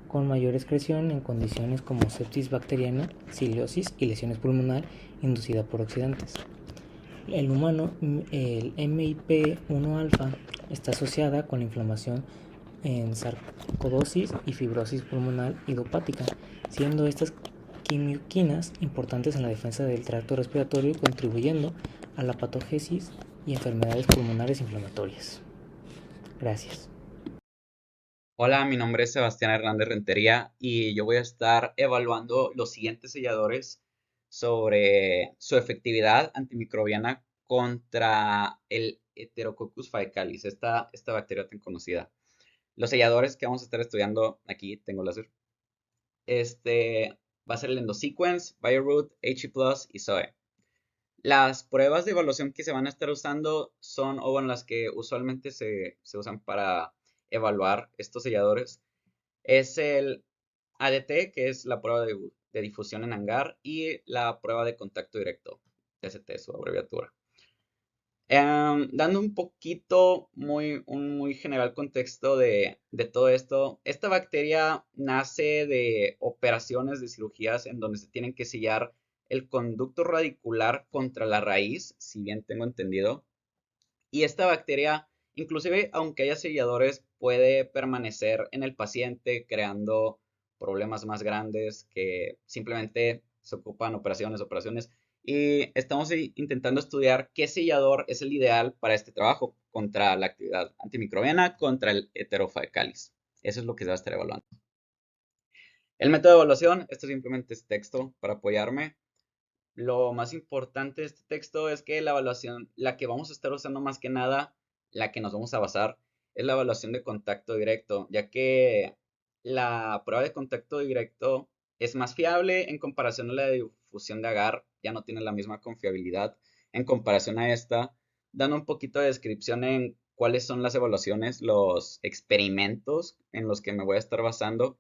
con mayor excreción en condiciones como sepsis bacteriana, cirrosis y lesiones pulmonar inducida por oxidantes. El humano, el MIP-1-alfa, está asociada con la inflamación en sarcoidosis y fibrosis pulmonar idiopática, siendo estas quimioquinas importantes en la defensa del tracto respiratorio y contribuyendo a la patogénesis y enfermedades pulmonares inflamatorias. Gracias. Hola, mi nombre es Sebastián Hernández Rentería y yo voy a estar evaluando los siguientes selladores sobre su efectividad antimicrobiana contra el Heterococcus faecalis, esta bacteria tan conocida. Los selladores que vamos a estar estudiando aquí, tengo láser. Va a ser el EndoSequence, BioRoot, HE+, y Zoe. Las pruebas de evaluación que se van a estar usando son, o bueno, las que usualmente se usan para evaluar estos selladores, es el ADT, que es la prueba de difusión en hangar, y la prueba de contacto directo, TST, su abreviatura. Dando un poquito, un muy general contexto de todo esto, esta bacteria nace de operaciones de cirugías en donde se tienen que sellar el conducto radicular contra la raíz, si bien tengo entendido. Y esta bacteria, inclusive aunque haya selladores, puede permanecer en el paciente creando problemas más grandes que simplemente se ocupan operaciones. Y estamos intentando estudiar qué sellador es el ideal para este trabajo contra la actividad antimicrobiana, contra el Heterofaecalis. Eso es lo que se va a estar evaluando. El método de evaluación, esto simplemente es texto para apoyarme. Lo más importante de este texto es que la evaluación, la que vamos a estar usando más que nada, la que nos vamos a basar, es la evaluación de contacto directo, ya que la prueba de contacto directo es más fiable en comparación a la de difusión de agar, ya no tiene la misma confiabilidad en comparación a esta, dando un poquito de descripción en cuáles son las evaluaciones, los experimentos en los que me voy a estar basando,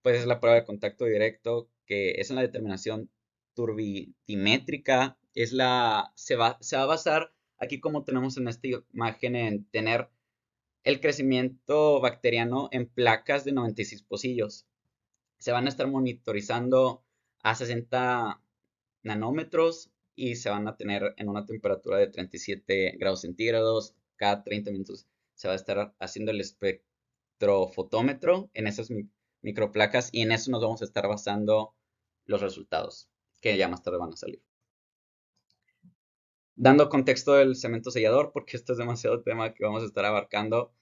pues es la prueba de contacto directo, que es en la determinación turbidimétrica, se va a basar aquí como tenemos en esta imagen en tener el crecimiento bacteriano en placas de 96 pocillos. Se van a estar monitorizando a 60 nanómetros y se van a tener en una temperatura de 37 grados centígrados. Cada 30 minutos se va a estar haciendo el espectrofotómetro en esas microplacas y en eso nos vamos a estar basando los resultados que ya más tarde van a salir. Dando contexto del cemento sellador, porque esto es demasiado tema que vamos a estar abarcando.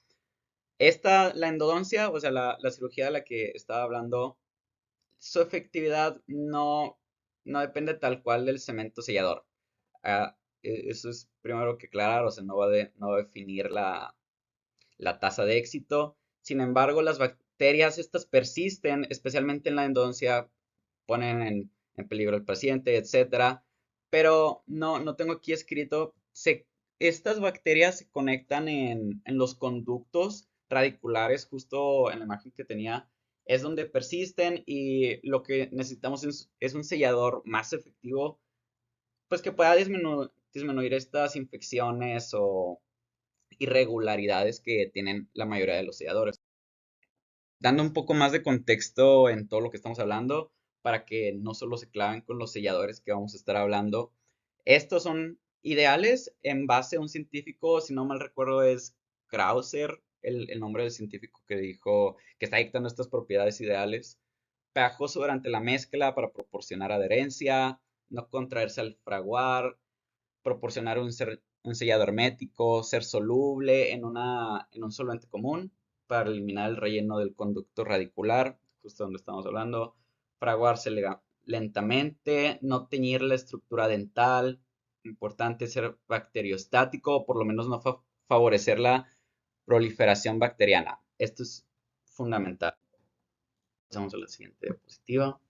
La endodoncia, o sea, la cirugía de la que estaba hablando, su efectividad no depende tal cual del cemento sellador. Eso es primero que aclarar, o sea, no va a definir la tasa de éxito. Sin embargo, las bacterias estas persisten, especialmente en la endodoncia, ponen en peligro al paciente, etcétera. Pero no tengo aquí escrito, estas bacterias se conectan en los conductos radiculares, justo en la imagen que tenía, es donde persisten y lo que necesitamos es un sellador más efectivo, pues que pueda disminuir estas infecciones o irregularidades que tienen la mayoría de los selladores. Dando un poco más de contexto en todo lo que estamos hablando, para que no solo se claven con los selladores que vamos a estar hablando. Estos son ideales en base a un científico, si no mal recuerdo es Krauser, el nombre del científico que dijo que está dictando estas propiedades ideales. Pegajoso durante la mezcla para proporcionar adherencia, no contraerse al fraguar, proporcionar un sellado hermético, ser soluble en un solvente común para eliminar el relleno del conducto radicular, justo donde estamos hablando, fraguarse lentamente, no teñir la estructura dental, importante ser bacteriostático, o por lo menos no favorecer la proliferación bacteriana. Esto es fundamental. Pasamos a la siguiente diapositiva.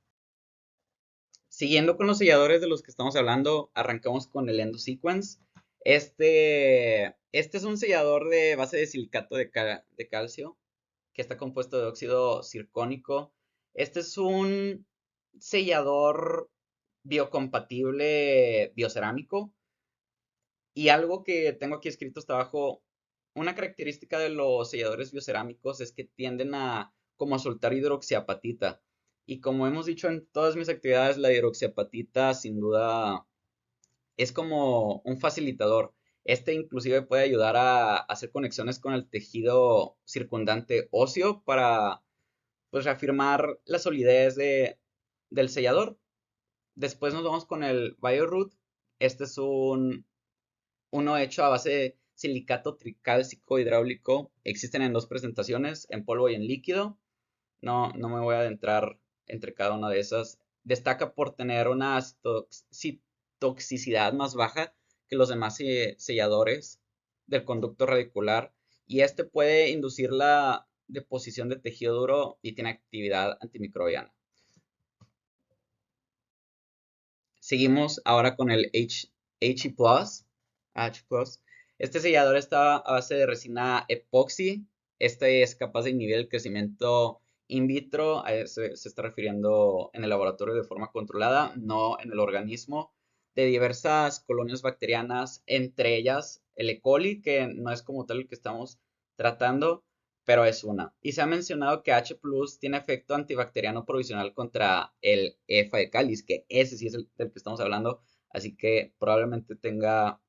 Siguiendo con los selladores de los que estamos hablando, arrancamos con el EndoSequence. Este es un sellador de base de silicato de calcio que está compuesto de óxido zircónico. Este es un sellador biocompatible biocerámico. Y algo que tengo aquí escrito hasta abajo, una característica de los selladores biocerámicos es que tienden a como a soltar hidroxiapatita. Y como hemos dicho en todas mis actividades, la hidroxiapatita sin duda es como un facilitador. Este inclusive puede ayudar a hacer conexiones con el tejido circundante óseo para pues reafirmar la solidez del sellador. Después nos vamos con el BioRoot. Este es uno hecho a base de silicato tricálcico hidráulico. Existen en dos presentaciones, en polvo y en líquido. No me voy a adentrar entre cada una de esas. Destaca por tener una toxicidad más baja que los demás selladores del conducto radicular. Y este puede inducir la deposición de tejido duro y tiene actividad antimicrobiana. Seguimos ahora con el HE+. Este sellador está a base de resina epoxi. Este es capaz de inhibir el crecimiento in vitro. Se está refiriendo en el laboratorio de forma controlada, no en el organismo, de diversas colonias bacterianas, entre ellas el E. coli, que no es como tal el que estamos tratando, pero es una. Y se ha mencionado que H+ tiene efecto antibacteriano provisional contra el EFA de cáliz, que ese sí es el del que estamos hablando, así que probablemente tenga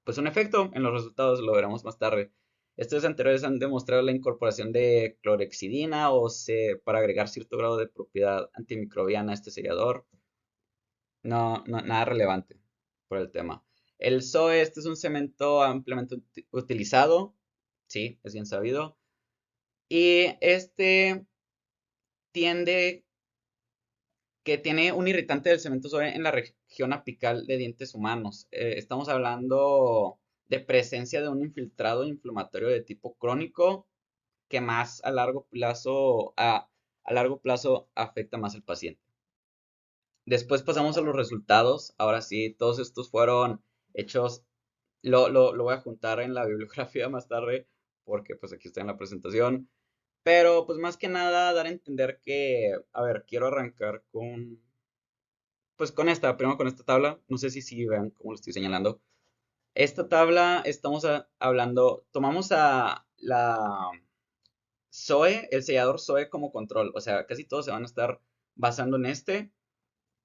pues un efecto en los resultados, lo veremos más tarde. Estudios anteriores han demostrado la incorporación de clorexidina para agregar cierto grado de propiedad antimicrobiana a este sellador. Nada relevante por el tema. El SOE, este es un cemento ampliamente utilizado, sí, es bien sabido. Y este tiene un irritante del cemento SOE en la región apical de dientes humanos. Estamos hablando de presencia de un infiltrado inflamatorio de tipo crónico que más a largo plazo, a largo plazo afecta más al paciente. Después pasamos a los resultados. Ahora sí, todos estos fueron hechos. Lo voy a juntar en la bibliografía más tarde porque pues aquí está en la presentación. Pero pues más que nada dar a entender que, a ver, quiero arrancar pues con primero con esta tabla. No sé si vean cómo lo estoy señalando. Esta tabla estamos hablando, tomamos a la SOE, el sellador SOE como control. O sea, casi todos se van a estar basando en este.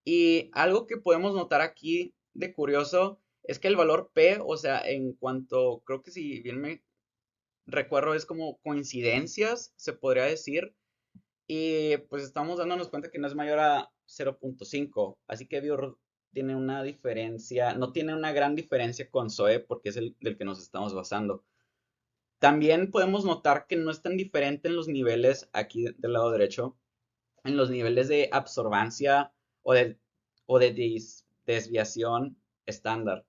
Y algo que podemos notar aquí de curioso es que el valor P, o sea, en cuanto, creo que si bien me recuerdo, es como coincidencias, se podría decir. Y pues estamos dándonos cuenta que no es mayor a 0.5. Así que BioRoot tiene una diferencia, no tiene una gran diferencia con SOE porque es el del que nos estamos basando. También podemos notar que no es tan diferente en los niveles, aquí del lado derecho, en los niveles de absorbancia o de desviación estándar.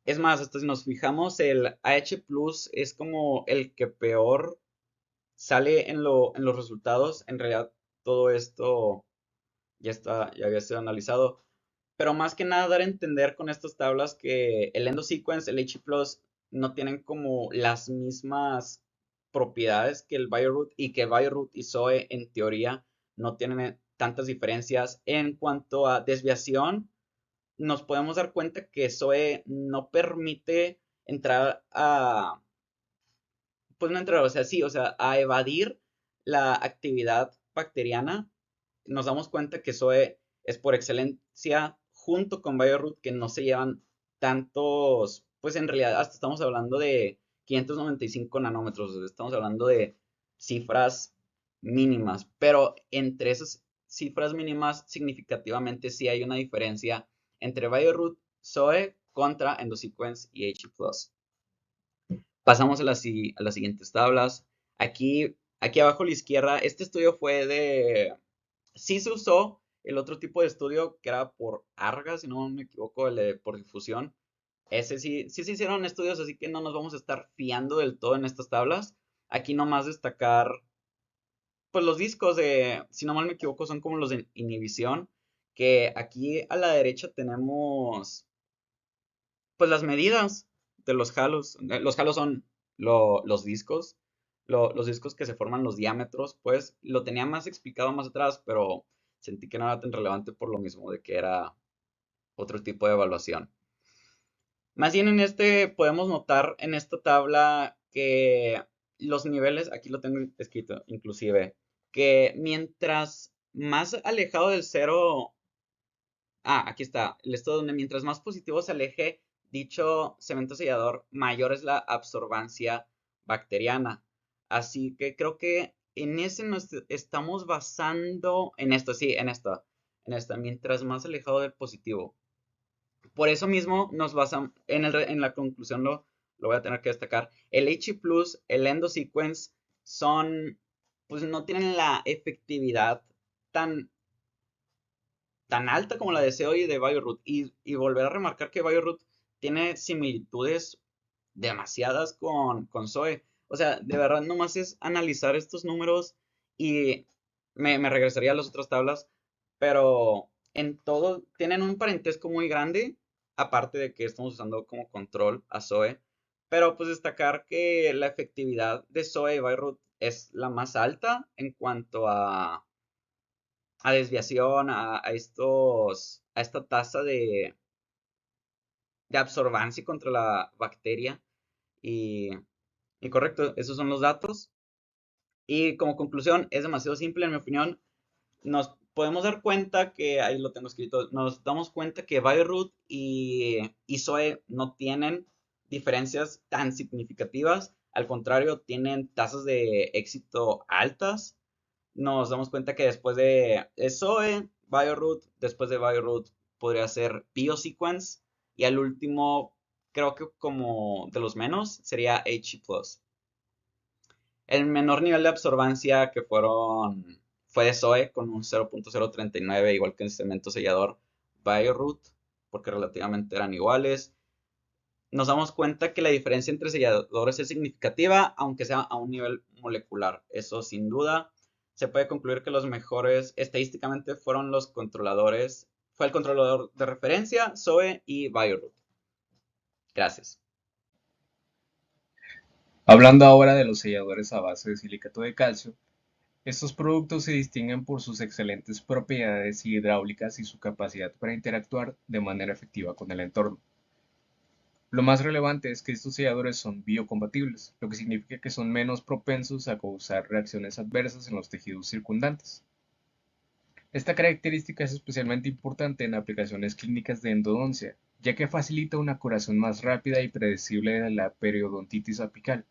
Es más, hasta si nos fijamos, el AH Plus es como el que peor sale en los resultados. En realidad, todo esto ya había sido analizado. Pero más que nada dar a entender con estas tablas que el EndoSequence, el HE Plus, no tienen como las mismas propiedades que el BioRoot y que BioRoot y SOE en teoría no tienen tantas diferencias. En cuanto a desviación, nos podemos dar cuenta que SOE no permite entrar pues no entrar, o sea, sí, o sea, a evadir la actividad bacteriana. Nos damos cuenta que SOE es por excelencia, junto con BioRoot, que no se llevan tantos, pues en realidad hasta estamos hablando de 595 nanómetros. Estamos hablando de cifras mínimas, pero entre esas cifras mínimas significativamente sí hay una diferencia entre Bioroot, Zoe contra Endosequence y He+. Pasamos a las siguientes tablas. Aquí abajo a la izquierda, este estudio fue de... Sí se usó el otro tipo de estudio que era por ARGA, si no me equivoco, por difusión. Ese sí se hicieron estudios, así que no nos vamos a estar fiando del todo en estas tablas. Aquí nomás destacar, pues los discos de, si no mal me equivoco, son como los de inhibición, que aquí a la derecha tenemos, pues las medidas de los halos. Los halos son los discos, los discos que se forman los diámetros, pues lo tenía más explicado más atrás, pero sentí que no era tan relevante por lo mismo de que era otro tipo de evaluación. Más bien en podemos notar en esta tabla que los niveles, aquí lo tengo escrito inclusive, que mientras más alejado del cero, aquí está, esto donde mientras más positivo se aleje dicho cemento sellador, mayor es la absorbancia bacteriana. Así que creo que en ese nos estamos basando, en esto, sí, en esta, mientras más alejado del positivo. Por eso mismo nos basamos, en la conclusión lo voy a tener que destacar. El He+, el Endosequence pues no tienen la efectividad tan, tan alta como la de SEO y de Bioroot. Y volver a remarcar que Bioroot tiene similitudes demasiadas con Zoe. O sea, de verdad nomás es analizar estos números y me regresaría a las otras tablas, pero en todo tienen un parentesco muy grande, aparte de que estamos usando como control a Zoe, pero pues destacar que la efectividad de Zoe y Bioroot es la más alta en cuanto a desviación, a esta tasa de absorbancia contra la bacteria. Y, y correcto, esos son los datos. Y como conclusión, es demasiado simple en mi opinión. Nos podemos dar cuenta que, ahí lo tengo escrito, nos damos cuenta que Bioroot y Zoe no tienen diferencias tan significativas. Al contrario, tienen tasas de éxito altas. Nos damos cuenta que después de Zoe, Bioroot, después de Bioroot podría ser Biosequence. Y al último, creo que como de los menos, sería He+. El menor nivel de absorbancia fue de Zoe con un 0.039, igual que el cemento sellador Bioroot, porque relativamente eran iguales. Nos damos cuenta que la diferencia entre selladores es significativa, aunque sea a un nivel molecular. Eso sin duda. Se puede concluir que los mejores estadísticamente fueron los controladores. Fue el controlador de referencia, Zoe y Bioroot. Gracias. Hablando ahora de los selladores a base de silicato de calcio, estos productos se distinguen por sus excelentes propiedades hidráulicas y su capacidad para interactuar de manera efectiva con el entorno. Lo más relevante es que estos selladores son biocompatibles, lo que significa que son menos propensos a causar reacciones adversas en los tejidos circundantes. Esta característica es especialmente importante en aplicaciones clínicas de endodoncia, ya que facilita una curación más rápida y predecible de la periodontitis apical,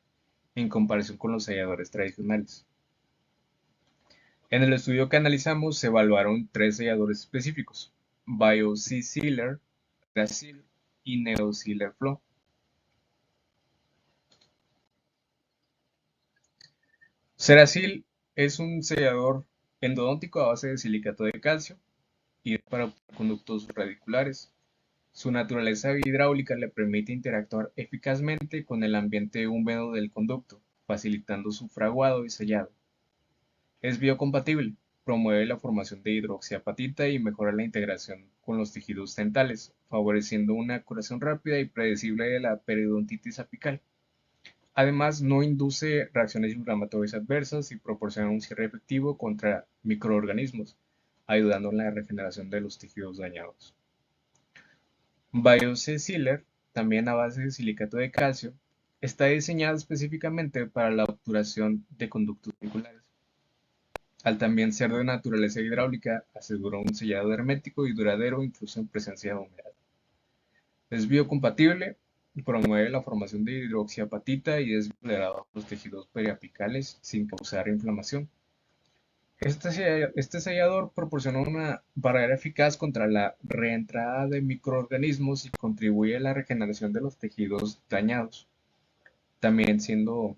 en comparación con los selladores tradicionales. En el estudio que analizamos se evaluaron 3 selladores específicos: BioSealer, Gracil y NeoSealer Flow. Ceracil es un sellador endodóntico a base de silicato de calcio y para conductos radiculares. Su naturaleza hidráulica le permite interactuar eficazmente con el ambiente húmedo del conducto, facilitando su fraguado y sellado. Es biocompatible, promueve la formación de hidroxiapatita y mejora la integración con los tejidos dentales, favoreciendo una curación rápida y predecible de la periodontitis apical. Además, no induce reacciones inflamatorias adversas y proporciona un cierre efectivo contra microorganismos, ayudando en la regeneración de los tejidos dañados. BioSealer, también a base de silicato de calcio, está diseñada específicamente para la obturación de conductos circulares. Al también ser de naturaleza hidráulica, asegura un sellado hermético y duradero incluso en presencia de humedad. Es biocompatible, promueve la formación de hidroxiapatita y es tolerado por los tejidos periapicales sin causar inflamación. Este sellador proporciona una barrera eficaz contra la reentrada de microorganismos y contribuye a la regeneración de los tejidos dañados, también siendo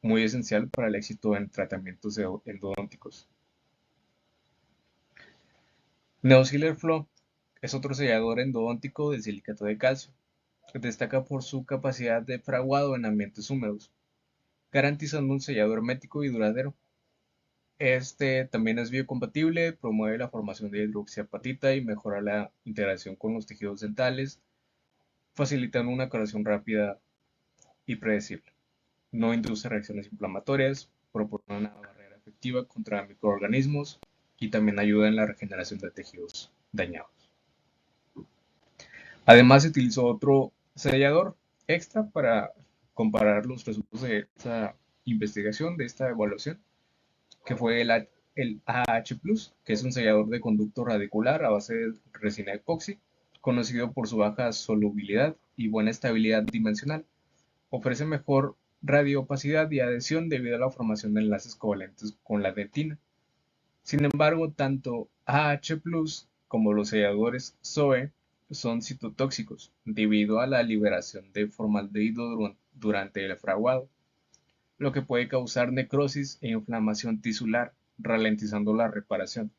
muy esencial para el éxito en tratamientos endodónticos. NeoSealer Flow es otro sellador endodóntico de silicato de calcio. Destaca por su capacidad de fraguado en ambientes húmedos, garantizando un sellado hermético y duradero. Este también es biocompatible, promueve la formación de hidroxiapatita y mejora la integración con los tejidos dentales, facilitando una curación rápida y predecible. No induce reacciones inflamatorias, proporciona una barrera efectiva contra microorganismos y también ayuda en la regeneración de tejidos dañados. Además, se utilizó otro sellador extra para comparar los resultados de esta investigación, de esta evaluación, que fue el AH+, que es un sellador de conducto radicular a base de resina epoxi, conocido por su baja solubilidad y buena estabilidad dimensional. Ofrece mejor radioopacidad y adhesión debido a la formación de enlaces covalentes con la dentina. Sin embargo, tanto AH+ como los selladores SOE son citotóxicos debido a la liberación de formaldehído durante el fraguado, lo que puede causar necrosis e inflamación tisular, ralentizando la reparación.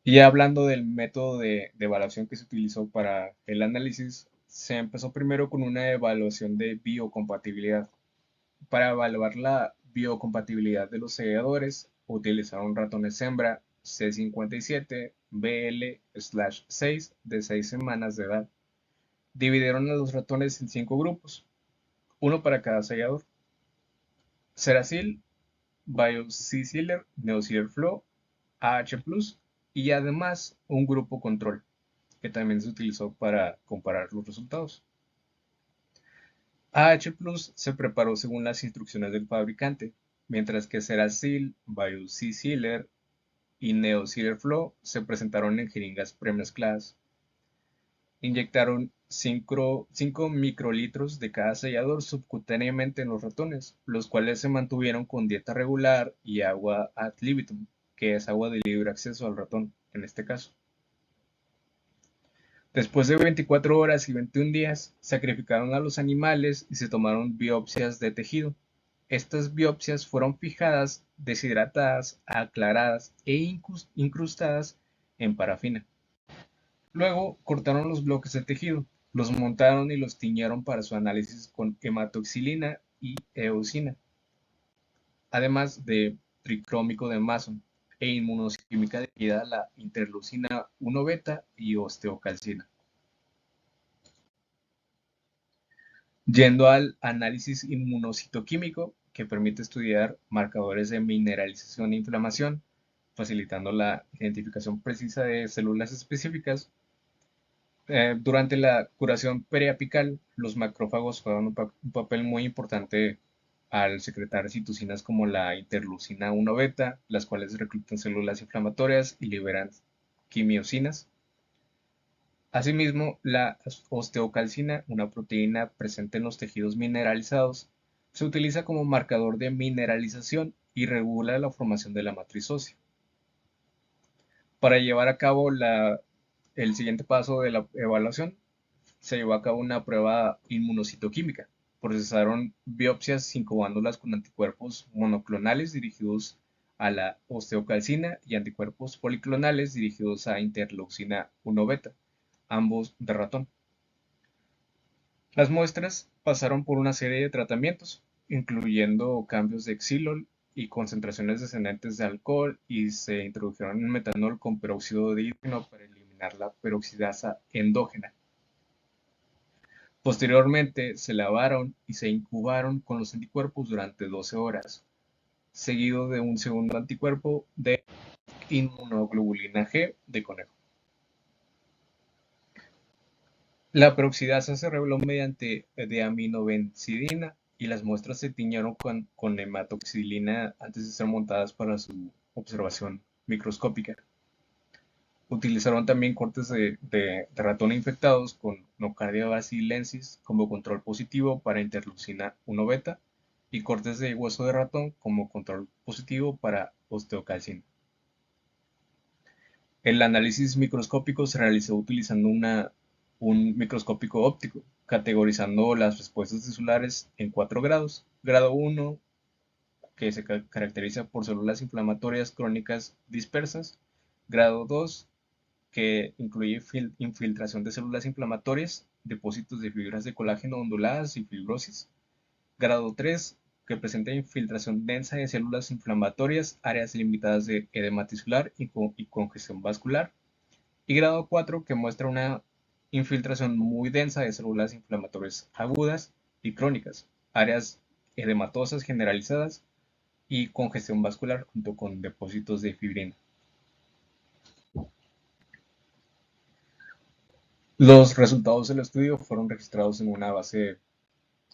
Y ya hablando del método de evaluación que se utilizó para el análisis, se empezó primero con una evaluación de biocompatibilidad. Para evaluar la biocompatibilidad de los selladores, utilizaron ratones hembra C57 BL/6 de 6 semanas de edad. Dividieron a los ratones en 5 grupos, uno para cada sellador: Seracil, BioSealer, NeoSealer Flow, AH+, y además un grupo control, que también se utilizó para comparar los resultados. AH+ se preparó según las instrucciones del fabricante, mientras que Seracil, BioSealer y NeoSealer Flow se presentaron en jeringas premezcladas. Inyectaron 5 microlitros de cada sellador subcutáneamente en los ratones, los cuales se mantuvieron con dieta regular y agua ad libitum, que es agua de libre acceso al ratón, en este caso. Después de 24 horas y 21 días, sacrificaron a los animales y se tomaron biopsias de tejido. Estas biopsias fueron fijadas, deshidratadas, aclaradas e incrustadas en parafina. Luego cortaron los bloques de tejido, los montaron y los tiñeron para su análisis con hematoxilina y eosina, además de tricrómico de Mason e inmunoquímica dirigida a la interleucina 1 beta y osteocalcina. Yendo al análisis inmunocitoquímico, que permite estudiar marcadores de mineralización e inflamación, facilitando la identificación precisa de células específicas. Durante la curación periapical, los macrófagos juegan un papel muy importante al secretar citocinas como la interleucina 1 beta, las cuales reclutan células inflamatorias y liberan quimiosinas. Asimismo, la osteocalcina, una proteína presente en los tejidos mineralizados, se utiliza como marcador de mineralización y regula la formación de la matriz ósea. Para llevar a cabo el siguiente paso de la evaluación, se llevó a cabo una prueba inmunocitoquímica. Procesaron biopsias incubándolas con anticuerpos monoclonales dirigidos a la osteocalcina y anticuerpos policlonales dirigidos a interleucina 1 beta, ambos de ratón. Las muestras pasaron por una serie de tratamientos, incluyendo cambios de xilol y concentraciones descendentes de alcohol, y se introdujeron en metanol con peróxido de hidrógeno para eliminar la peroxidasa endógena. Posteriormente se lavaron y se incubaron con los anticuerpos durante 12 horas, seguido de un segundo anticuerpo de inmunoglobulina G de conejo. La peroxidasa se reveló mediante deaminobencidina y las muestras se tiñeron con hematoxilina antes de ser montadas para su observación microscópica. Utilizaron también cortes de ratón infectados con Nocardia basilensis como control positivo para interleucina 1 beta y cortes de hueso de ratón como control positivo para osteocalcina. El análisis microscópico se realizó utilizando un microscópico óptico, categorizando las respuestas celulares en 4 grados. Grado 1, que se caracteriza por células inflamatorias crónicas dispersas. Grado 2, que incluye infiltración de células inflamatorias, depósitos de fibras de colágeno onduladas y fibrosis. Grado 3, que presenta infiltración densa de células inflamatorias, áreas limitadas de edema tisular y congestión vascular. Y grado 4, que muestra una infiltración muy densa de células inflamatorias agudas y crónicas, áreas edematosas generalizadas y congestión vascular junto con depósitos de fibrina. Los resultados del estudio fueron registrados en una base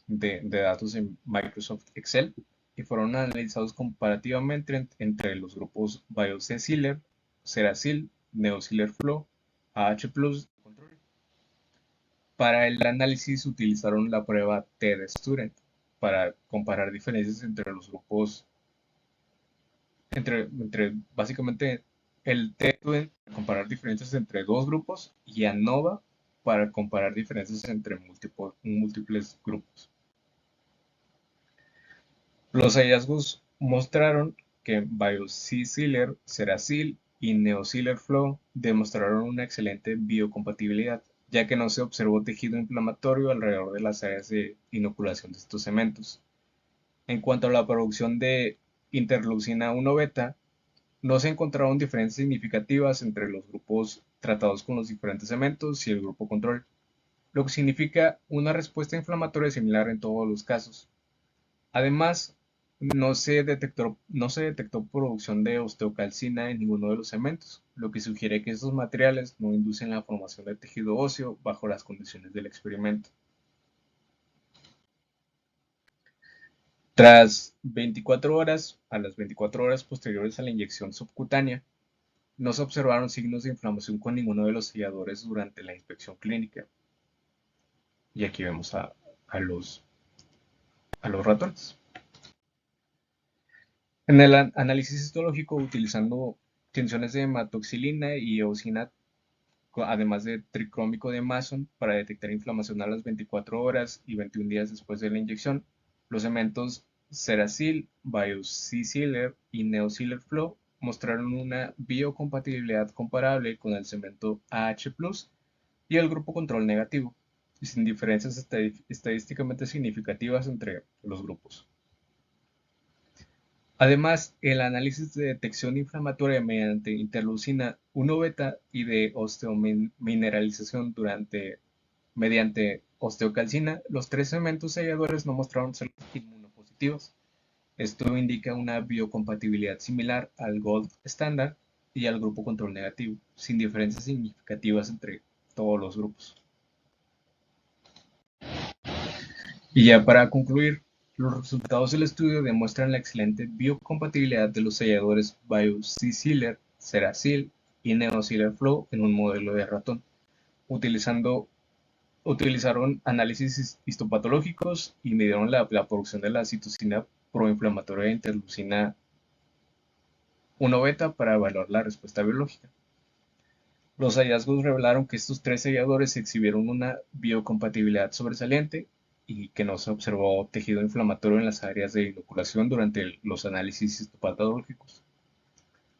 de datos en Microsoft Excel y fueron analizados comparativamente entre los grupos BioC-Sealer, Seracil, NeoSealer Flow, AH+, control. Para el análisis utilizaron la prueba TED-Student para comparar diferencias entre los grupos, entre básicamente el TED-Student para comparar diferencias entre dos grupos y ANOVA para comparar diferencias entre múltiples grupos. Los hallazgos mostraron que BioC-Sealer, Seracil y NeoSealer Flow demostraron una excelente biocompatibilidad, ya que no se observó tejido inflamatorio alrededor de las áreas de inoculación de estos cementos. En cuanto a la producción de interleucina 1 beta, no se encontraron diferencias significativas entre los grupos tratados con los diferentes cementos y el grupo control, lo que significa una respuesta inflamatoria similar en todos los casos. Además, no se detectó producción de osteocalcina en ninguno de los cementos, lo que sugiere que estos materiales no inducen la formación de tejido óseo bajo las condiciones del experimento. Tras 24 horas, a las 24 horas posteriores a la inyección subcutánea, no se observaron signos de inflamación con ninguno de los selladores durante la inspección clínica. Y aquí vemos a los ratones. En el análisis histológico, utilizando tensiones de hematoxilina y eosina, además de tricrómico de Mason, para detectar inflamación a las 24 horas y 21 días después de la inyección, los cementos Seracil, BioC-Sealer y NeoSealer Flow mostraron una biocompatibilidad comparable con el cemento AH+, y el grupo control negativo, y sin diferencias estadísticamente significativas entre los grupos. Además, el análisis de detección inflamatoria mediante interleucina 1 beta y de osteomineralización mediante osteocalcina, los 3 cementos selladores no mostraron células inmunopositivas. Esto indica una biocompatibilidad similar al gold estándar y al grupo control negativo, sin diferencias significativas entre todos los grupos. Y ya para concluir, los resultados del estudio demuestran la excelente biocompatibilidad de los selladores BioC-Sealer, Seracil y NeoSealer Flow en un modelo de ratón. Utilizaron análisis histopatológicos y midieron la producción de la citocina proinflamatoria de interleucina 1 beta para evaluar la respuesta biológica. Los hallazgos revelaron que estos 3 selladores exhibieron una biocompatibilidad sobresaliente y que no se observó tejido inflamatorio en las áreas de inoculación durante los análisis histopatológicos.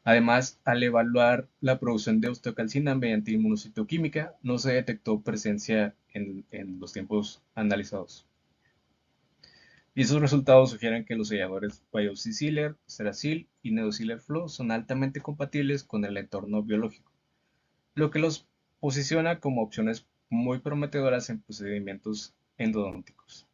Además, al evaluar la producción de osteocalcina mediante inmunocitoquímica, no se detectó presencia en los tiempos analizados. Y esos resultados sugieren que los selladores BioC-Sealer, Seracil y NeoSealer Flow son altamente compatibles con el entorno biológico, lo que los posiciona como opciones muy prometedoras en procedimientos endodônticos.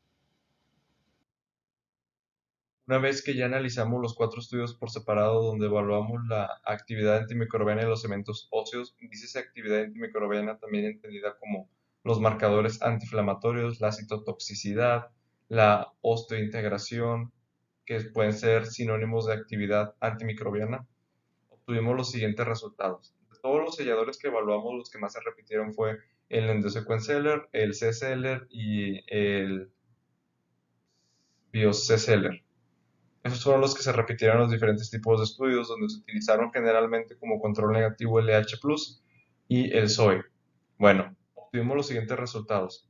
Una vez que ya analizamos los 4 estudios por separado donde evaluamos la actividad antimicrobiana de los cementos óseos, dice actividad antimicrobiana también entendida como los marcadores antiinflamatorios, la citotoxicidad, la osteointegración, que pueden ser sinónimos de actividad antimicrobiana, obtuvimos los siguientes resultados. todos los selladores que evaluamos, los que más se repitieron fue el EndoSequence el C-Seller y el BioC-Seller. Esos fueron los que se repitieron en los diferentes tipos de estudios, donde se utilizaron generalmente como control negativo el LH+, y el SOE. Bueno, obtuvimos los siguientes resultados.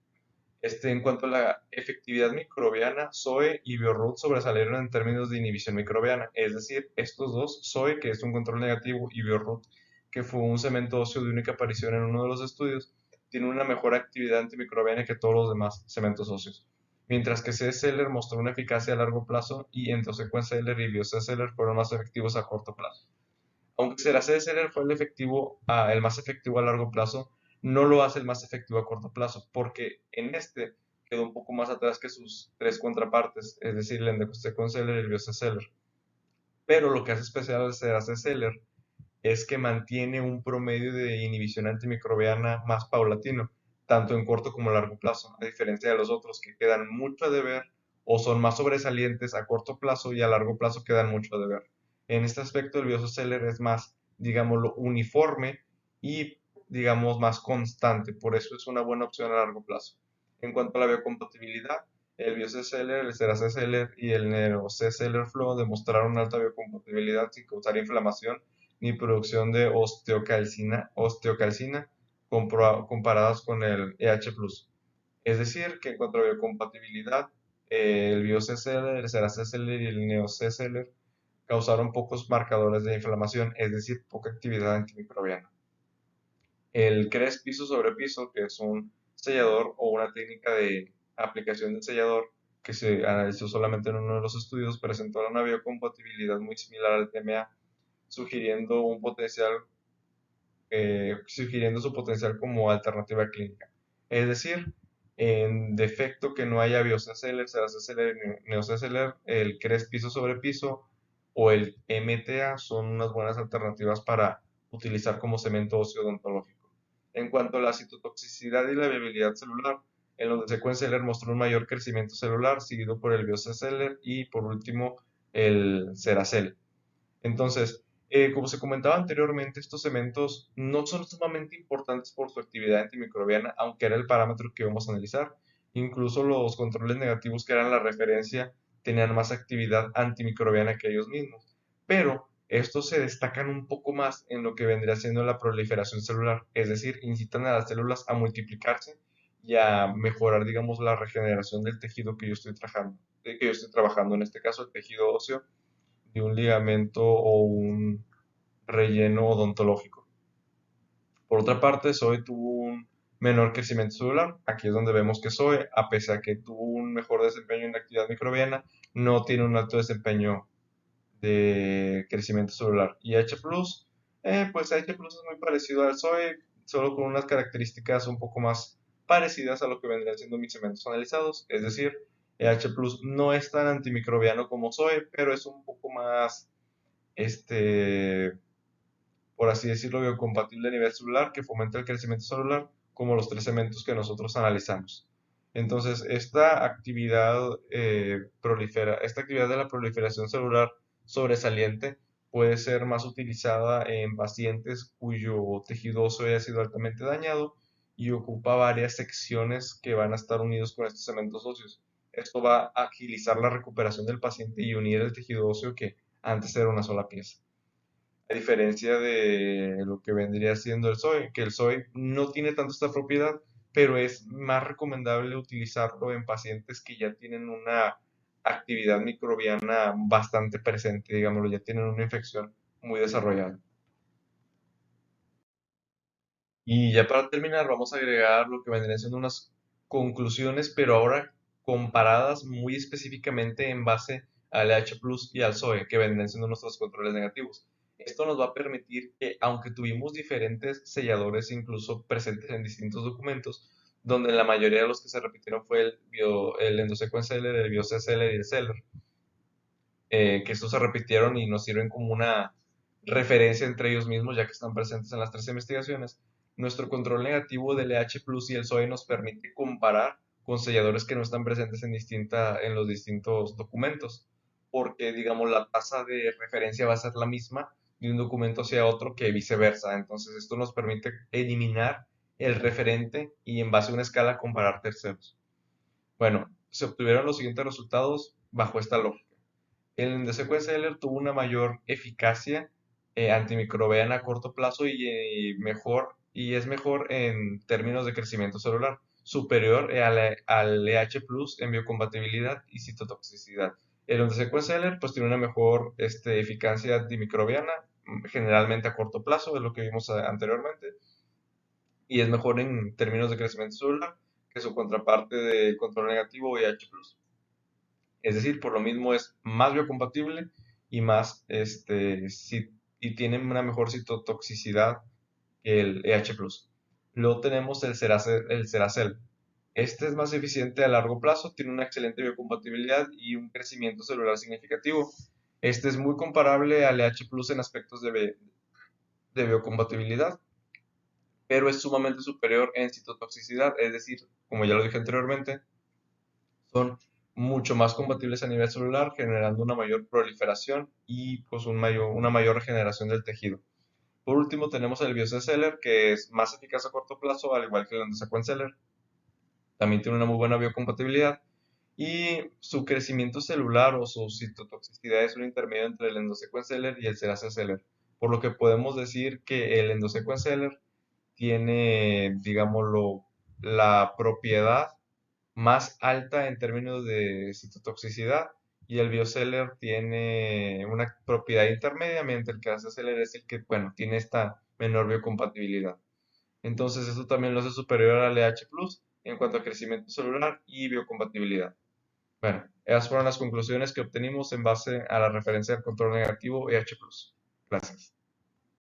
En cuanto a la efectividad microbiana, SOE y BioRoot sobresalieron en términos de inhibición microbiana, es decir, estos dos, SOE, que es un control negativo, y BioRoot, que fue un cemento óseo de única aparición en uno de los estudios, tienen una mejor actividad antimicrobiana que todos los demás cementos óseos. Mientras que C-Seller mostró una eficacia a largo plazo y EndoSequence-Seller y BioC-Seller fueron más efectivos a corto plazo. Aunque C-Seller fue el más efectivo a largo plazo, no lo hace el más efectivo a corto plazo, porque en este quedó un poco más atrás que sus tres contrapartes, es decir, el EndoSequence-Seller y el BioC-Seller. Pero lo que hace especial al C-Seller es que mantiene un promedio de inhibición antimicrobiana más paulatino, tanto en corto como a largo plazo, a diferencia de los otros que quedan mucho a deber o son más sobresalientes a corto plazo y a largo plazo quedan mucho a deber. En este aspecto el BioC-Seller es más, digámoslo, uniforme y, digamos, más constante, por eso es una buena opción a largo plazo. En cuanto a la biocompatibilidad, el BioC-Seller, el Seracé-Seller y el NeoC-Seller Flow demostraron alta biocompatibilidad sin causar inflamación ni producción de osteocalcina comparadas con el EH+. Es decir, que en cuanto a biocompatibilidad, el BioC-Seller, el Seracé-Seller y el NeoC-Seller causaron pocos marcadores de inflamación, es decir, poca actividad antimicrobiana. El CRES piso sobre piso, que es un sellador o una técnica de aplicación del sellador que se analizó solamente en uno de los estudios, presentó una biocompatibilidad muy similar al TMA, sugiriendo sugiriendo su potencial como alternativa clínica. Es decir, en defecto que no haya BioC-Seller, Seracé-Seller y NeoC-Seller, el CRES piso sobre piso o el MTA son unas buenas alternativas para utilizar como cemento óseo odontológico. En cuanto a la citotoxicidad y la viabilidad celular, el EndoSequence-Seller mostró un mayor crecimiento celular, seguido por el BioC-Seller y por último el Seracel. Entonces, como se comentaba anteriormente, estos cementos no son sumamente importantes por su actividad antimicrobiana, aunque era el parámetro que íbamos a analizar. Incluso los controles negativos que eran la referencia tenían más actividad antimicrobiana que ellos mismos. Pero estos se destacan un poco más en lo que vendría siendo la proliferación celular, es decir, incitan a las células a multiplicarse y a mejorar, digamos, la regeneración del tejido que yo estoy trabajando, en este caso el tejido óseo de un ligamento o un relleno odontológico. Por otra parte, Zoe tuvo un menor crecimiento celular. Aquí es donde vemos que Zoe, a pesar de que tuvo un mejor desempeño en la actividad microbiana, no tiene un alto desempeño de crecimiento celular. Y H+, pues H+ es muy parecido al Zoe, solo con unas características un poco más parecidas a lo que vendrían siendo mis cementos analizados. Es decir, H+ no es tan antimicrobiano como Zoe, pero es un poco más, por así decirlo, biocompatible a nivel celular, que fomenta el crecimiento celular, como los tres cementos que nosotros analizamos. Entonces, esta actividad de la proliferación celular sobresaliente puede ser más utilizada en pacientes cuyo tejido óseo haya sido altamente dañado y ocupa varias secciones que van a estar unidos con estos cementos óseos. Esto va a agilizar la recuperación del paciente y unir el tejido óseo que antes era una sola pieza. A diferencia de lo que vendría siendo el soy, que el soy no tiene tanto esta propiedad, pero es más recomendable utilizarlo en pacientes que ya tienen una actividad microbiana bastante presente, digámoslo, ya tienen una infección muy desarrollada. Y ya para terminar, vamos a agregar lo que vendrían siendo unas conclusiones, pero ahora comparadas muy específicamente en base al H+ y al SOE, que vendrían siendo nuestros controles negativos. Esto nos va a permitir que, aunque tuvimos diferentes selladores incluso presentes en distintos documentos, donde la mayoría de los que se repitieron fue el EndoSequence Seller, el BioC-Seller y el Seller, que estos se repitieron y nos sirven como una referencia entre ellos mismos, ya que están presentes en las tres investigaciones. Nuestro control negativo del EH+ y el SOE nos permite comparar con selladores que no están presentes en los distintos documentos, porque, digamos, la tasa de referencia va a ser la misma de un documento hacia otro que viceversa. Entonces esto nos permite eliminar el referente y en base a una escala comparar terceros. Bueno, se obtuvieron los siguientes resultados bajo esta lógica. El endosequencealer tuvo una mayor eficacia antimicrobiana a corto plazo y es mejor en términos de crecimiento celular, superior al EH+ en biocompatibilidad y citotoxicidad. El endosequencealer pues tiene una mejor eficacia antimicrobiana, generalmente a corto plazo, es lo que vimos anteriormente, y es mejor en términos de crecimiento celular que su contraparte de control negativo EH+. Es decir, por lo mismo es más biocompatible y y tiene una mejor citotoxicidad que el EH+. Luego tenemos el Seracel. Este es más eficiente a largo plazo, tiene una excelente biocompatibilidad y un crecimiento celular significativo. Este es muy comparable al EH+ en aspectos de biocompatibilidad, pero es sumamente superior en citotoxicidad, es decir, como ya lo dije anteriormente, son mucho más compatibles a nivel celular, generando una mayor proliferación y pues una mayor regeneración del tejido. Por último, tenemos el Bioseller, que es más eficaz a corto plazo, al igual que el Endosequenceller. También tiene una muy buena biocompatibilidad y su crecimiento celular o su citotoxicidad es un intermedio entre el Endosequenceller y el Seraceller, por lo que podemos decir que el Endosequenceller tiene, digámoslo, la propiedad más alta en términos de citotoxicidad y el bioseller tiene una propiedad intermedia, mientras el Ceraseller es el que, bueno, tiene esta menor biocompatibilidad. Entonces, esto también lo hace superior al EH+ en cuanto a crecimiento celular y biocompatibilidad. Bueno, esas fueron las conclusiones que obtenimos en base a la referencia del control negativo EH+. Gracias.